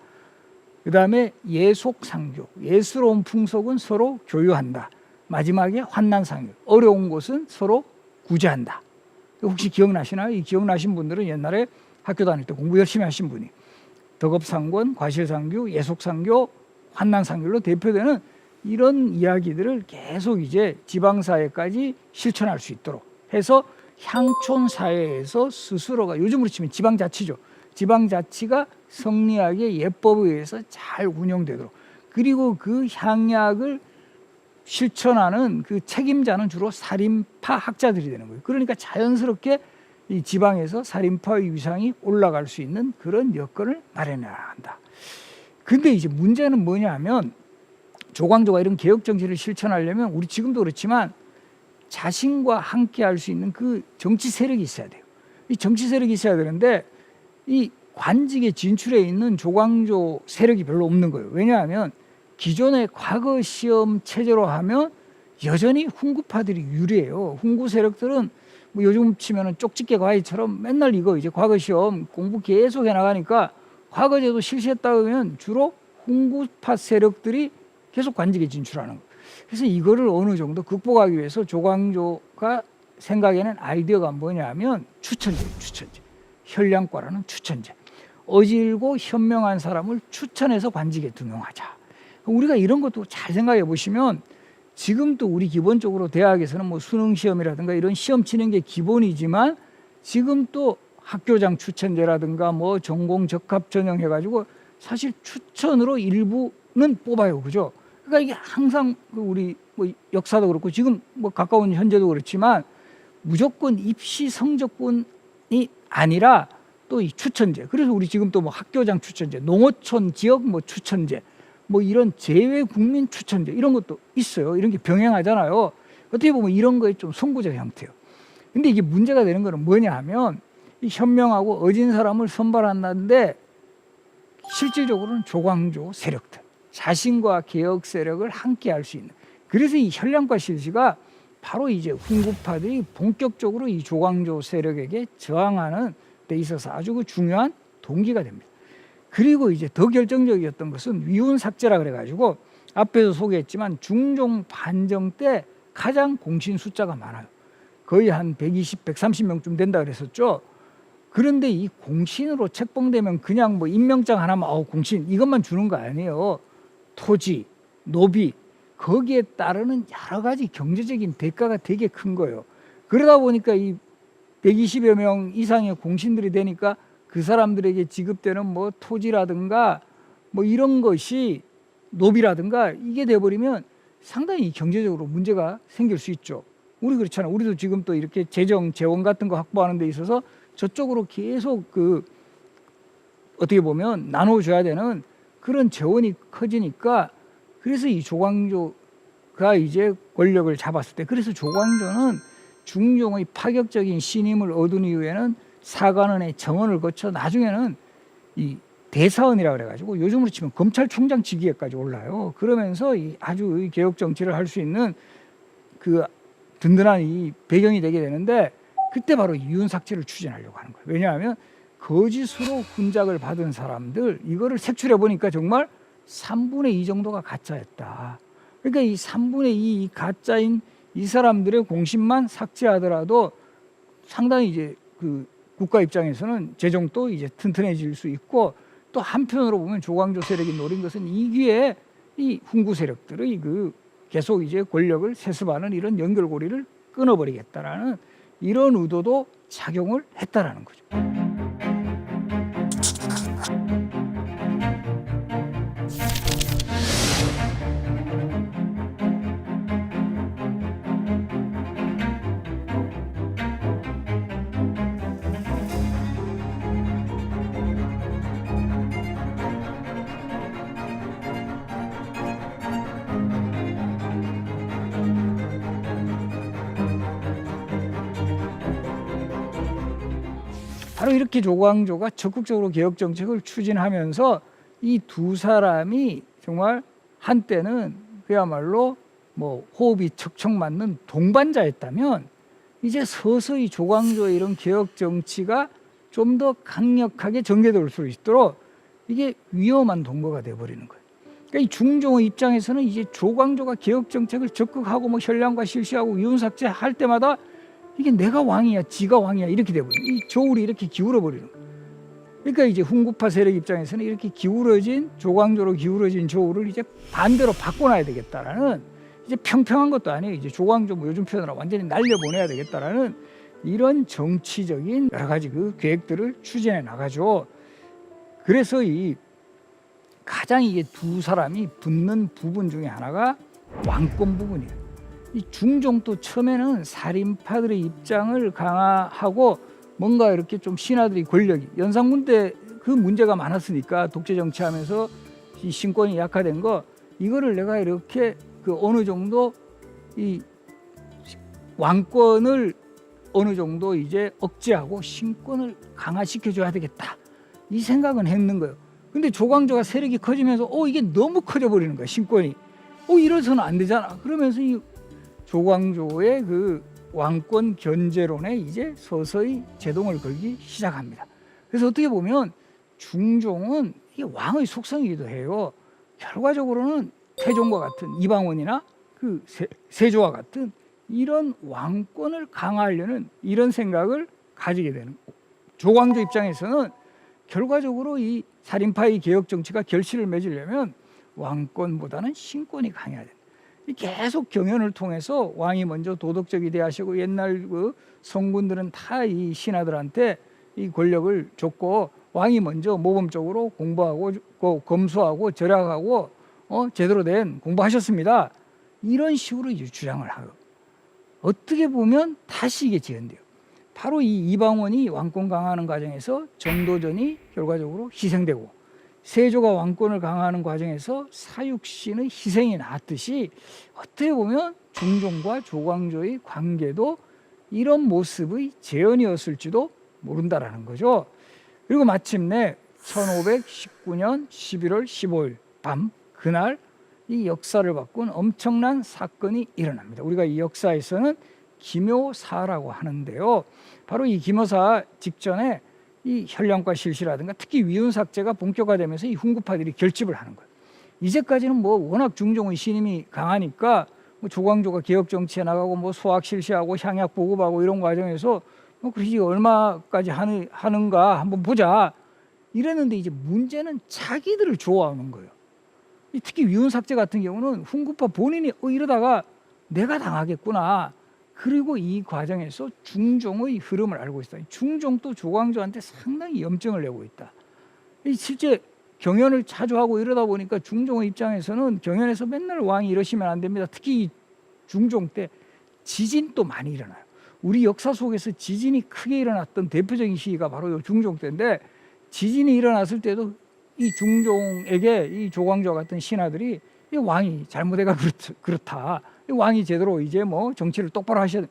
그 다음에 예속상교, 예스러운 풍속은 서로 교유한다. 마지막에 환난상교, 어려운 것은 서로 구제한다. 혹시 기억나시나요? 이 기억나신 분들은 옛날에 학교 다닐 때 공부 열심히 하신 분이 덕업상권, 과실상교, 예속상교, 환난상교로 대표되는 이런 이야기들을 계속 이제 지방사회까지 실천할 수 있도록 해서 향촌사회에서 스스로가, 요즘으로 치면 지방자치죠. 지방자치가 성리학의 예법에 의해서 잘 운영되도록, 그리고 그 향약을 실천하는 그 책임자는 주로 살인파 학자들이 되는 거예요. 그러니까 자연스럽게 이 지방에서 살인파의 위상이 올라갈 수 있는 그런 여건을 마련해야 한다. 근데 이제 문제는 뭐냐 하면, 조광조가 이런 개혁 정치를 실천하려면 우리 지금도 그렇지만 자신과 함께 할 수 있는 그 정치 세력이 있어야 돼요. 이 정치 세력이 있어야 되는데 이 관직에 진출해 있는 조광조 세력이 별로 없는 거예요. 왜냐하면 기존의 과거 시험 체제로 하면 여전히 훈구파들이 유리해요. 훈구 세력들은 뭐 요즘 치면은 쪽집게 과외처럼 맨날 이거 이제 과거 시험 공부 계속 해 나가니까 과거제도 실시했다 그러면 주로 훈구파 세력들이 계속 관직에 진출하는 거예요. 그래서 이거를 어느 정도 극복하기 위해서 조광조가 생각에는 아이디어가 뭐냐면 추천제예요. 추천제. 현량과라는 추천제. 어질고 현명한 사람을 추천해서 관직에 등용하자. 우리가 이런 것도 잘 생각해 보시면 지금도 우리 기본적으로 대학에서는 뭐 수능 시험이라든가 이런 시험 치는 게 기본이지만 지금 또 학교장 추천제라든가 뭐 전공 적합 전형 해가지고 사실 추천으로 일부는 뽑아요. 그죠? 그러니까 이게 항상 우리 뭐 역사도 그렇고 지금 뭐 가까운 현재도 그렇지만 무조건 입시 성적뿐이 아니라 또 이 추천제. 그래서 우리 지금 또 뭐 학교장 추천제, 농어촌 지역 뭐 추천제, 뭐 이런 재외 국민 추천제 이런 것도 있어요. 이런 게 병행하잖아요. 어떻게 보면 이런 거에 좀 선구자 형태예요. 근데 이게 문제가 되는 거는 뭐냐 하면 이 현명하고 어진 사람을 선발한다는데 실질적으로는 조광조 세력들, 자신과 개혁 세력을 함께 할 수 있는, 그래서 이 현량과 실시가 바로 이제 훈구파들이 본격적으로 이 조광조 세력에게 저항하는 데 있어서 아주 그 중요한 동기가 됩니다. 그리고 이제 더 결정적이었던 것은 위훈 삭제라 그래가지고 앞에서 소개했지만 중종 반정 때 가장 공신 숫자가 많아요. 거의 한 120, 130명쯤 된다 그랬었죠. 그런데 이 공신으로 책봉되면 그냥 뭐 임명장 하나만 공신 이것만 주는 거 아니에요. 토지, 노비, 거기에 따르는 여러 가지 경제적인 대가가 되게 큰 거예요. 그러다 보니까 이 120여 명 이상의 공신들이 되니까 그 사람들에게 지급되는 뭐 토지라든가 뭐 이런 것이 노비라든가 이게 돼버리면 상당히 경제적으로 문제가 생길 수 있죠. 우리 그렇잖아. 우리도 지금 또 이렇게 재정, 재원 같은 거 확보하는 데 있어서 저쪽으로 계속 그 어떻게 보면 나눠줘야 되는 그런 재원이 커지니까 그래서 이 조광조가 이제 권력을 잡았을 때 그래서 조광조는 중종의 파격적인 신임을 얻은 이후에는 사관원의 정원을 거쳐 나중에는 이 대사원이라 그래가지고 요즘으로 치면 검찰총장 직위에까지 올라요. 그러면서 이 아주 개혁 정치를 할 수 있는 그 든든한 이 배경이 되게 되는데 그때 바로 이윤삭제를 추진하려고 하는 거예요. 왜냐하면 거짓으로 훈장을 받은 사람들 이거를 색출해 보니까 정말 3분의 2 정도가 가짜였다. 그러니까 이 3분의 2 가짜인 이 사람들의 공신만 삭제하더라도 상당히 이제 그 국가 입장에서는 재정도 이제 튼튼해질 수 있고 또 한편으로 보면 조광조 세력이 노린 것은 이 기회에 이 훈구 세력들의 그 계속 이제 권력을 세습하는 이런 연결고리를 끊어버리겠다라는 이런 의도도 작용을 했다라는 거죠. 바로 이렇게 조광조가 적극적으로 개혁 정책을 추진하면서 이 두 사람이 정말 한때는 그야말로 뭐 호흡이 척척 맞는 동반자였다면 이제 서서히 조광조의 이런 개혁 정치가 좀 더 강력하게 전개될 수 있도록 이게 위험한 동거가 돼버리는 거예요. 그러니까 이 중종의 입장에서는 이제 조광조가 개혁 정책을 적극하고 뭐 현량과 실시하고 이윤삭제 할 때마다 이게 내가 왕이야, 지가 왕이야 이렇게 돼버려. 이 저울이 이렇게 기울어 버리는 거예요. 그러니까 이제 훈구파 세력 입장에서는 이렇게 기울어진 조광조로 기울어진 저울을 이제 반대로 바꿔놔야 되겠다라는 이제 평평한 것도 아니에요. 이제 조광조 뭐 요즘 표현으로 완전히 날려보내야 되겠다라는 이런 정치적인 여러 가지 그 계획들을 추진해 나가죠. 그래서 이 가장 이게 두 사람이 붙는 부분 중에 하나가 왕권 부분이에요. 이 중종도 처음에는 살인파들의 입장을 강화하고 뭔가 이렇게 좀 신하들이 권력이 연산군 때 그 문제가 많았으니까 독재 정치하면서 이 신권이 약화된 거 이거를 내가 이렇게 그 어느 정도 이 왕권을 어느 정도 이제 억제하고 신권을 강화시켜줘야 되겠다 이 생각은 했는 거예요. 근데 조광조가 세력이 커지면서 이게 너무 커져 버리는 거야 신권이. 이래서는 안 되잖아. 그러면서 이 조광조의 그 왕권 견제론에 이제 서서히 제동을 걸기 시작합니다. 그래서 어떻게 보면 중종은 이게 왕의 속성이기도 해요. 결과적으로는 태종과 같은 이방원이나 그 세조와 같은 이런 왕권을 강화하려는 이런 생각을 가지게 되는 거고 조광조 입장에서는 결과적으로 이 살인파의 개혁 정치가 결실을 맺으려면 왕권보다는 신권이 강해야 된다. 계속 경연을 통해서 왕이 먼저 도덕적이 대하시고 옛날 그 성군들은 다 이 신하들한테 이 권력을 줬고 왕이 먼저 모범적으로 공부하고 검소하고 절약하고 제대로 된 공부하셨습니다. 이런 식으로 이제 주장을 하고 어떻게 보면 다시 이게 재현돼요. 바로 이 이방원이 왕권 강화하는 과정에서 정도전이 결과적으로 희생되고 세조가 왕권을 강화하는 과정에서 사육신의 희생이 나왔듯이 어떻게 보면 중종과 조광조의 관계도 이런 모습의 재현이었을지도 모른다라는 거죠. 그리고 마침내 1519년 11월 15일 밤 그날 이 역사를 바꾼 엄청난 사건이 일어납니다. 우리가 이 역사에서는 기묘사라고 하는데요. 바로 이 기묘사 직전에 이 현량과 실시라든가 특히 위훈삭제가 본격화되면서 이 훈구파들이 결집을 하는 거예요. 이제까지는 뭐 워낙 중종의 신임이 강하니까 뭐 조광조가 개혁 정치에 나가고 뭐 소학 실시하고 향약 보급하고 이런 과정에서 뭐 그러지 얼마까지 하는가 한번 보자 이랬는데 이제 문제는 자기들을 좋아하는 거예요. 특히 위훈삭제 같은 경우는 훈구파 본인이 이러다가 내가 당하겠구나. 그리고 이 과정에서 중종의 흐름을 알고 있다. 중종도 조광조한테 상당히 염증을 내고 있다. 실제 경연을 자주 하고 이러다 보니까 중종의 입장에서는 경연에서 맨날 왕이 이러시면 안 됩니다. 특히 이 중종 때 지진도 많이 일어나요. 우리 역사 속에서 지진이 크게 일어났던 대표적인 시기가 바로 중종 때인데, 지진이 일어났을 때도 이 중종에게 이 조광조와 같은 신하들이 이 왕이 잘못해가 그렇다. 이 왕이 제대로 이제 뭐 정치를 똑바로 하셔야 돼.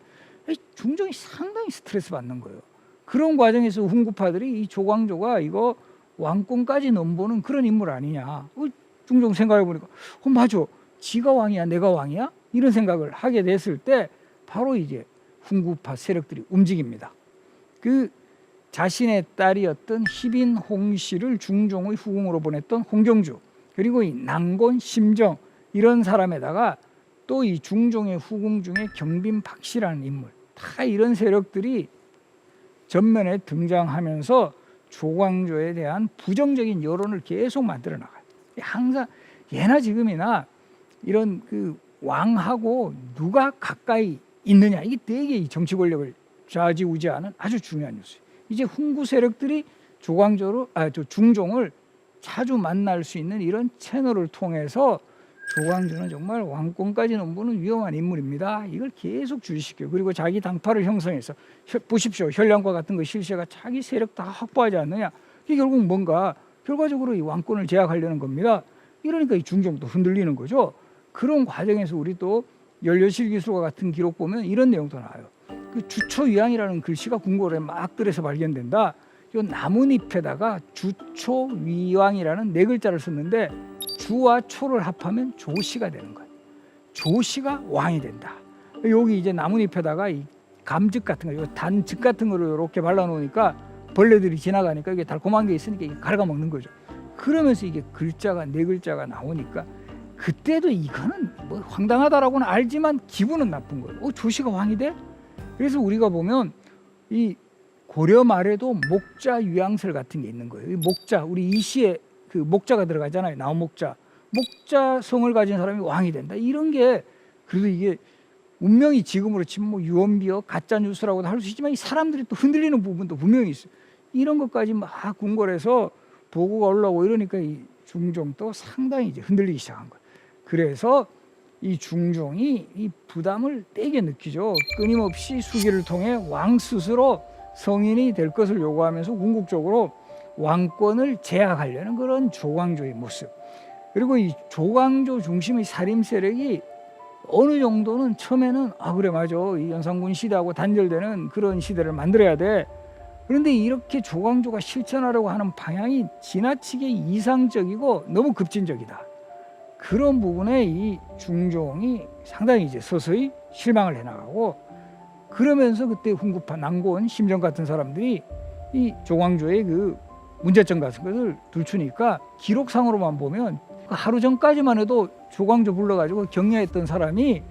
중종이 상당히 스트레스 받는 거예요. 그런 과정에서 훈구파들이 이 조광조가 이거 왕권까지 넘보는 그런 인물 아니냐. 중종 생각해 보니까 맞아. 지가 왕이야, 내가 왕이야? 이런 생각을 하게 됐을 때 바로 이제 훈구파 세력들이 움직입니다. 그 자신의 딸이었던 희빈 홍씨를 중종의 후궁으로 보냈던 홍경주, 그리고 이 난곤 심정, 이런 사람에다가 또 이 중종의 후궁 중에 경빈 박씨라는 인물, 다 이런 세력들이 전면에 등장하면서 조광조에 대한 부정적인 여론을 계속 만들어 나가요. 항상 예나 지금이나 이런 그 왕하고 누가 가까이 있느냐, 이게 되게 이 정치 권력을 좌지우지하는 아주 중요한 요소예요. 이제 훈구 세력들이 중종을 자주 만날 수 있는 이런 채널을 통해서 조광조는 정말 왕권까지 넘보는 위험한 인물입니다. 이걸 계속 주시켜요. 그리고 자기 당파를 형성해서 보십시오. 현량과 같은 거 실세가 자기 세력 다 확보하지 않느냐. 이게 결국 뭔가 결과적으로 이 왕권을 제압하려는 겁니다. 이러니까 이 중종도 흔들리는 거죠. 그런 과정에서 우리 또 연려실기술과 같은 기록 보면 이런 내용도 나와요. 그 주초위왕이라는 글씨가 궁궐에 막 들에서 발견된다. 이 나뭇잎에다가 주초위왕이라는 네 글자를 썼는데 주와 초를 합하면 조씨가 되는 거예요. 조씨가 왕이 된다. 여기 이제 나뭇잎에다가 이 감즙 같은 거, 단즙 같은 거를 이렇게 발라놓으니까 벌레들이 지나가니까 이게 달콤한 게 있으니까 이게 갉아먹는 거죠. 그러면서 이게 글자가 네 글자가 나오니까 그때도 이거는 뭐 황당하다라고는 알지만 기분은 나쁜 거예요. 조씨가 왕이 돼? 그래서 우리가 보면 이 고려 말에도 목자 유양설 같은 게 있는 거예요. 이 목자, 우리 이시에 그 목자가 들어가잖아요. 나무목자. 목자 성을 가진 사람이 왕이 된다. 이런 게 그래도 이게 운명이 지금으로 치면 뭐 유언비어 가짜 뉴스라고도 할 수 있지만 이 사람들이 또 흔들리는 부분도 분명히 있어요. 이런 것까지 막 궁궐에서 보고가 올라오고 이러니까 이 중종도 상당히 이제 흔들리기 시작한 거예요. 그래서 이 중종이 이 부담을 되게 느끼죠. 끊임없이 수기를 통해 왕 스스로 성인이 될 것을 요구하면서 궁극적으로 왕권을 제압하려는 그런 조광조의 모습. 그리고 이 조광조 중심의 살림 세력이 어느 정도는 처음에는 그래 맞아, 이 연산군 시대하고 단절되는 그런 시대를 만들어야 돼. 그런데 이렇게 조광조가 실천하려고 하는 방향이 지나치게 이상적이고 너무 급진적이다. 그런 부분에 이 중종이 상당히 이제 서서히 실망을 해나가고, 그러면서 그때 훈구파 난곤 심정 같은 사람들이 이 조광조의 그 문제점 같은 것을 들추니까 기록상으로만 보면 하루 전까지만 해도 조광조 불러가지고 격려했던 사람이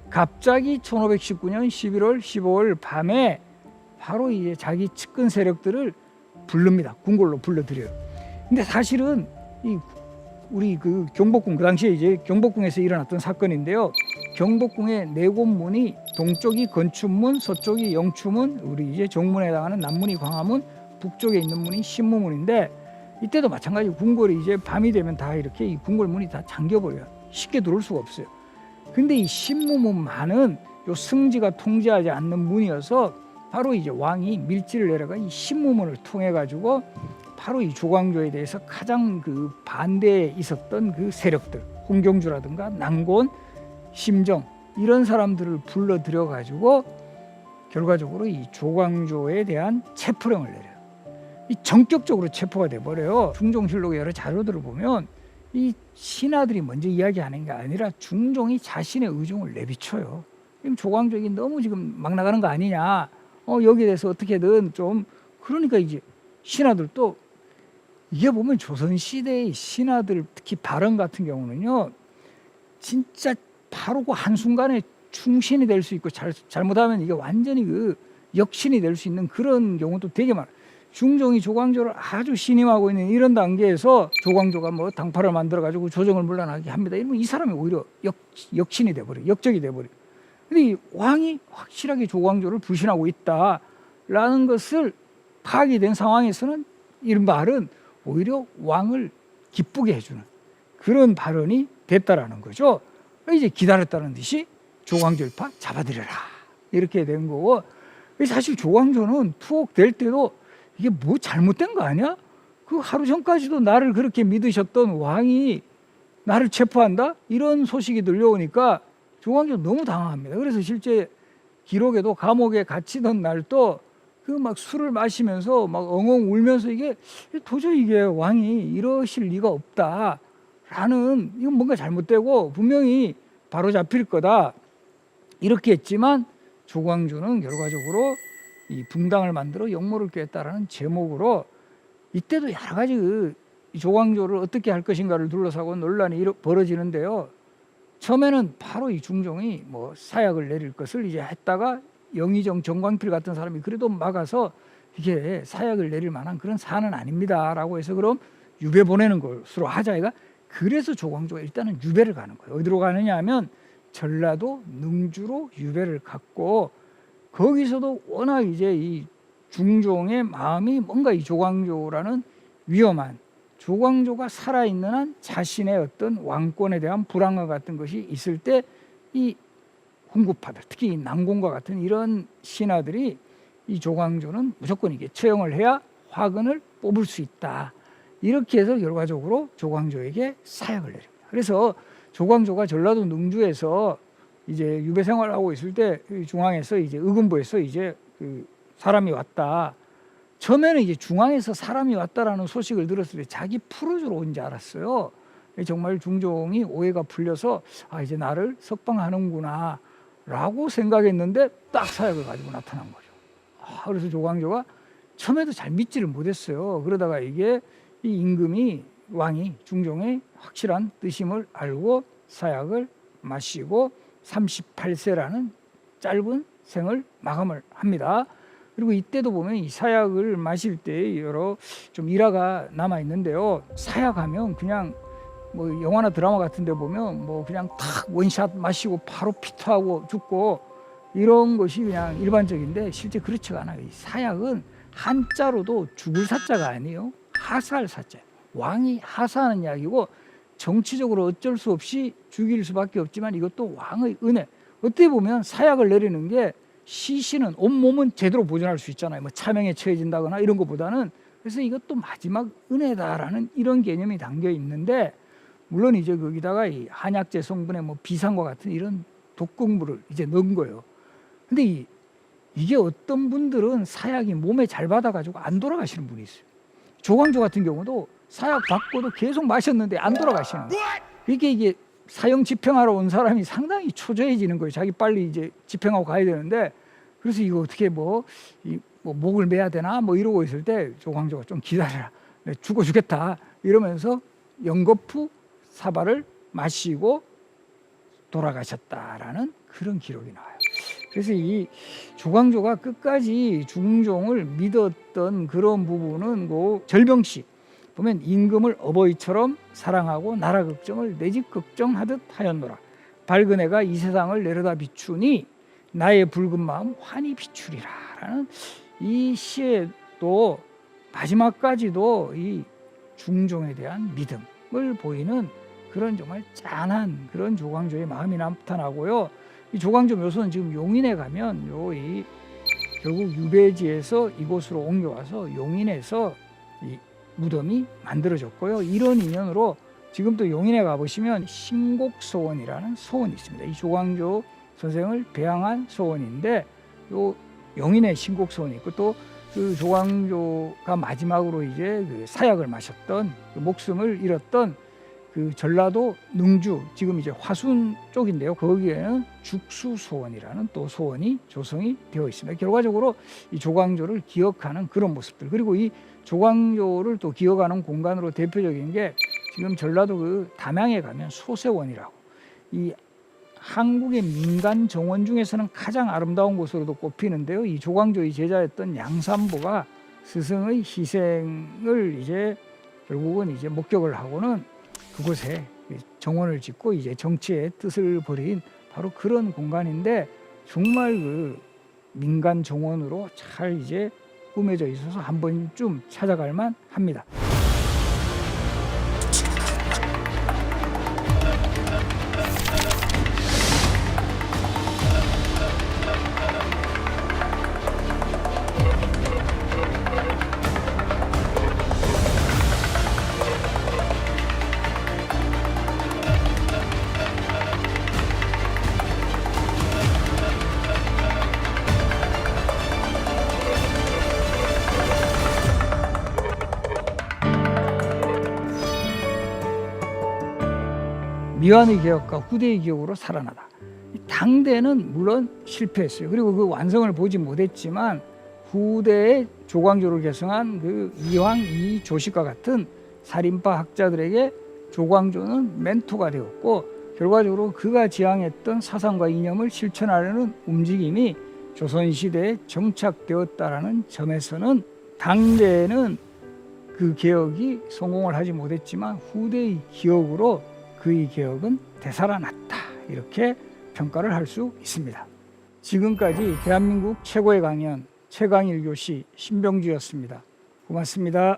갑자기 1519년 11월 15일 밤에 바로 이제 자기 측근 세력들을 부릅니다. 궁궐로 불러들여요. 근데 사실은 이 우리 그 경복궁, 그 당시에 이제 경복궁에서 일어났던 사건인데요. 경복궁의 네 곳문이 동쪽이 건춘문, 서쪽이 영추문, 우리 이제 정문에 해당하는 남문이 광화문, 북쪽에 있는 문이 신무문인데, 이때도 마찬가지로 궁궐이 이제 밤이 되면 다 이렇게 이 궁궐 문이 다 잠겨버려요. 쉽게 들어올 수가 없어요. 근데 이 신무문만은 요 승지가 통제하지 않는 문이어서 바로 이제 왕이 밀지를 내려가 이 신무문을 통해 가지고 바로 이 조광조에 대해서 가장 그 반대에 있었던 그 세력들, 홍경주라든가 난곤, 심정, 이런 사람들을 불러들여 가지고 결과적으로 이 조광조에 대한 체포령을 내려요. 이 전격적으로 체포가 돼버려요. 중종실록의 여러 자료들을 보면 이 신하들이 먼저 이야기하는 게 아니라 중종이 자신의 의중을 내비쳐요. 지금 조광조에게 너무 지금 막 나가는 거 아니냐. 여기에 대해서 어떻게든 좀, 그러니까 이제 신하들도, 이게 보면 조선시대의 신하들 특히 발언 같은 경우는요, 진짜 바로 그 한순간에 충신이 될 수 있고 잘못하면 이게 완전히 그 역신이 될 수 있는 그런 경우도 되게 많아요. 중종이 조광조를 아주 신임하고 있는 이런 단계에서 조광조가 뭐 당파를 만들어 가지고 조정을 물러나게 합니다. 이러면 이 사람이 오히려 역신이 돼버려, 역적이 돼버려. 근데 이 왕이 확실하게 조광조를 불신하고 있다라는 것을 파악이 된 상황에서는 이런 말은 오히려 왕을 기쁘게 해주는 그런 발언이 됐다라는 거죠. 이제 기다렸다는 듯이 조광조 일파 잡아들여라 이렇게 된 거고, 사실 조광조는 투옥될 때도 이게 뭐 잘못된 거 아니야? 그 하루 전까지도 나를 그렇게 믿으셨던 왕이 나를 체포한다? 이런 소식이 들려오니까 조광조 너무 당황합니다. 그래서 실제 기록에도 감옥에 갇히던 날도 그 막 술을 마시면서 막 엉엉 울면서 이게 도저히 이게 왕이 이러실 리가 없다라는, 이건 뭔가 잘못되고 분명히 바로 잡힐 거다 이렇게 했지만, 조광조는 결과적으로 이 붕당을 만들어 역모를 꾀했다라는 제목으로 이때도 여러 가지 그 조광조를 어떻게 할 것인가를 둘러싸고 논란이 벌어지는데요. 처음에는 바로 이 중종이 뭐 사약을 내릴 것을 이제 했다가 영의정 정광필 같은 사람이 그래도 막아서 이게 사약을 내릴 만한 그런 사안은 아닙니다라고 해서 그럼 유배 보내는 것으로 하자. 이가 그래서 조광조가 일단은 유배를 가는 거예요. 어디로 가느냐 하면 전라도 능주로 유배를 갔고, 거기서도 워낙 이제 이 중종의 마음이 뭔가 이 조광조라는 위험한, 조광조가 살아있는 한 자신의 어떤 왕권에 대한 불안과 같은 것이 있을 때 이 훈구파들, 특히 이 남공과 같은 이런 신하들이 이 조광조는 무조건 이게 처형을 해야 화근을 뽑을 수 있다 이렇게 해서 결과적으로 조광조에게 사약을 내립니다. 그래서 조광조가 전라도 능주에서 이제 유배 생활하고 있을 때 중앙에서 이제 의금부에서 이제 그 사람이 왔다. 처음에는 이제 중앙에서 사람이 왔다라는 소식을 들었을 때 자기 풀어주러 온 줄 알았어요. 정말 중종이 오해가 풀려서 아, 이제 나를 석방하는구나 라고 생각했는데 딱 사약을 가지고 나타난 거죠. 그래서 조광조가 처음에도 잘 믿지를 못했어요. 그러다가 이게 이 임금이, 왕이 중종의 확실한 뜻임을 알고 사약을 마시고 38세라는 짧은 생을 마감을 합니다. 그리고 이때도 보면 이 사약을 마실 때 여러 좀 일화가 남아 있는데요. 사약하면 그냥 뭐 영화나 드라마 같은 데 보면 뭐 그냥 탁 원샷 마시고 바로 피토하고 죽고 이런 것이 그냥 일반적인데 실제 그렇지가 않아요. 이 사약은 한자로도 죽을 사자가 아니에요. 하사할 사자예요. 왕이 하사하는 약이고 정치적으로 어쩔 수 없이 죽일 수밖에 없지만 이것도 왕의 은혜. 어떻게 보면 사약을 내리는 게 시신은 온몸은 제대로 보존할 수 있잖아요. 뭐 차명에 처해진다거나 이런 것보다는. 그래서 이것도 마지막 은혜다라는 이런 개념이 담겨 있는데, 물론 이제 거기다가 이 한약재 성분의 뭐 비상과 같은 이런 독극물을 이제 넣은 거예요. 근데 이게 어떤 분들은 사약이 몸에 잘 받아가지고 안 돌아가시는 분이 있어요. 조광조 같은 경우도 사약 받고도 계속 마셨는데 안 돌아가시는 거예요. 이게 사형 집행하러 온 사람이 상당히 초조해지는 거예요. 자기 빨리 이제 집행하고 가야 되는데, 그래서 이거 어떻게 뭐 목을 매야 되나 뭐 이러고 있을 때 조광조가 좀 기다려라, 죽어 주겠다 이러면서 연거푸 사발을 마시고 돌아가셨다라는 그런 기록이 나와요. 그래서 이 조광조가 끝까지 중종을 믿었던 그런 부분은 그 절병시 보면 임금을 어버이처럼 사랑하고 나라 걱정을 내 집 걱정하듯 하였노라. 밝은 해가 이 세상을 내려다 비추니 나의 붉은 마음 환히 비추리라 라는 이 시에도 마지막까지도 이 중종에 대한 믿음을 보이는 그런 정말 짠한 그런 조광조의 마음이 나타나고요. 이 조광조 묘소는 지금 용인에 가면 이 결국 유배지에서 이곳으로 옮겨와서 용인에서 이 무덤이 만들어졌고요. 이런 인연으로 지금도 용인에 가보시면 신곡소원이라는 소원이 있습니다. 이 조광조 선생을 배양한 소원인데 요 용인에 신곡소원이 있고, 또 그 조광조가 마지막으로 이제 그 사약을 마셨던 그 목숨을 잃었던 그 전라도 능주, 지금 이제 화순 쪽인데요. 거기에는 죽수소원이라는 또 소원이 조성이 되어 있습니다. 결과적으로 이 조광조를 기억하는 그런 모습들, 그리고 이 조광조를 또 기억하는 공간으로 대표적인 게 지금 전라도 그 담양에 가면 소세원이라고, 이 한국의 민간 정원 중에서는 가장 아름다운 곳으로도 꼽히는데요. 이 조광조의 제자였던 양산보가 스승의 희생을 이제 결국은 이제 목격을 하고는 그곳에 정원을 짓고 이제 정치의 뜻을 버린 바로 그런 공간인데 정말 그 민간 정원으로 잘 이제 꾸며져 있어서 한 번쯤 찾아갈 만 합니다. 미완의 개혁과 후대의 기억으로 살아나다. 당대는 물론 실패했어요. 그리고 그 완성을 보지 못했지만 후대의 조광조를 계승한 그 이황 이조식과 같은 살인파 학자들에게 조광조는 멘토가 되었고 결과적으로 그가 지향했던 사상과 이념을 실천하려는 움직임이 조선시대에 정착되었다라는 점에서는 당대에는 그 개혁이 성공을 하지 못했지만 후대의 기억으로 그의 개혁은 되살아났다. 이렇게 평가를 할 수 있습니다. 지금까지 대한민국 최고의 강연 최강일 교시 신병주였습니다. 고맙습니다.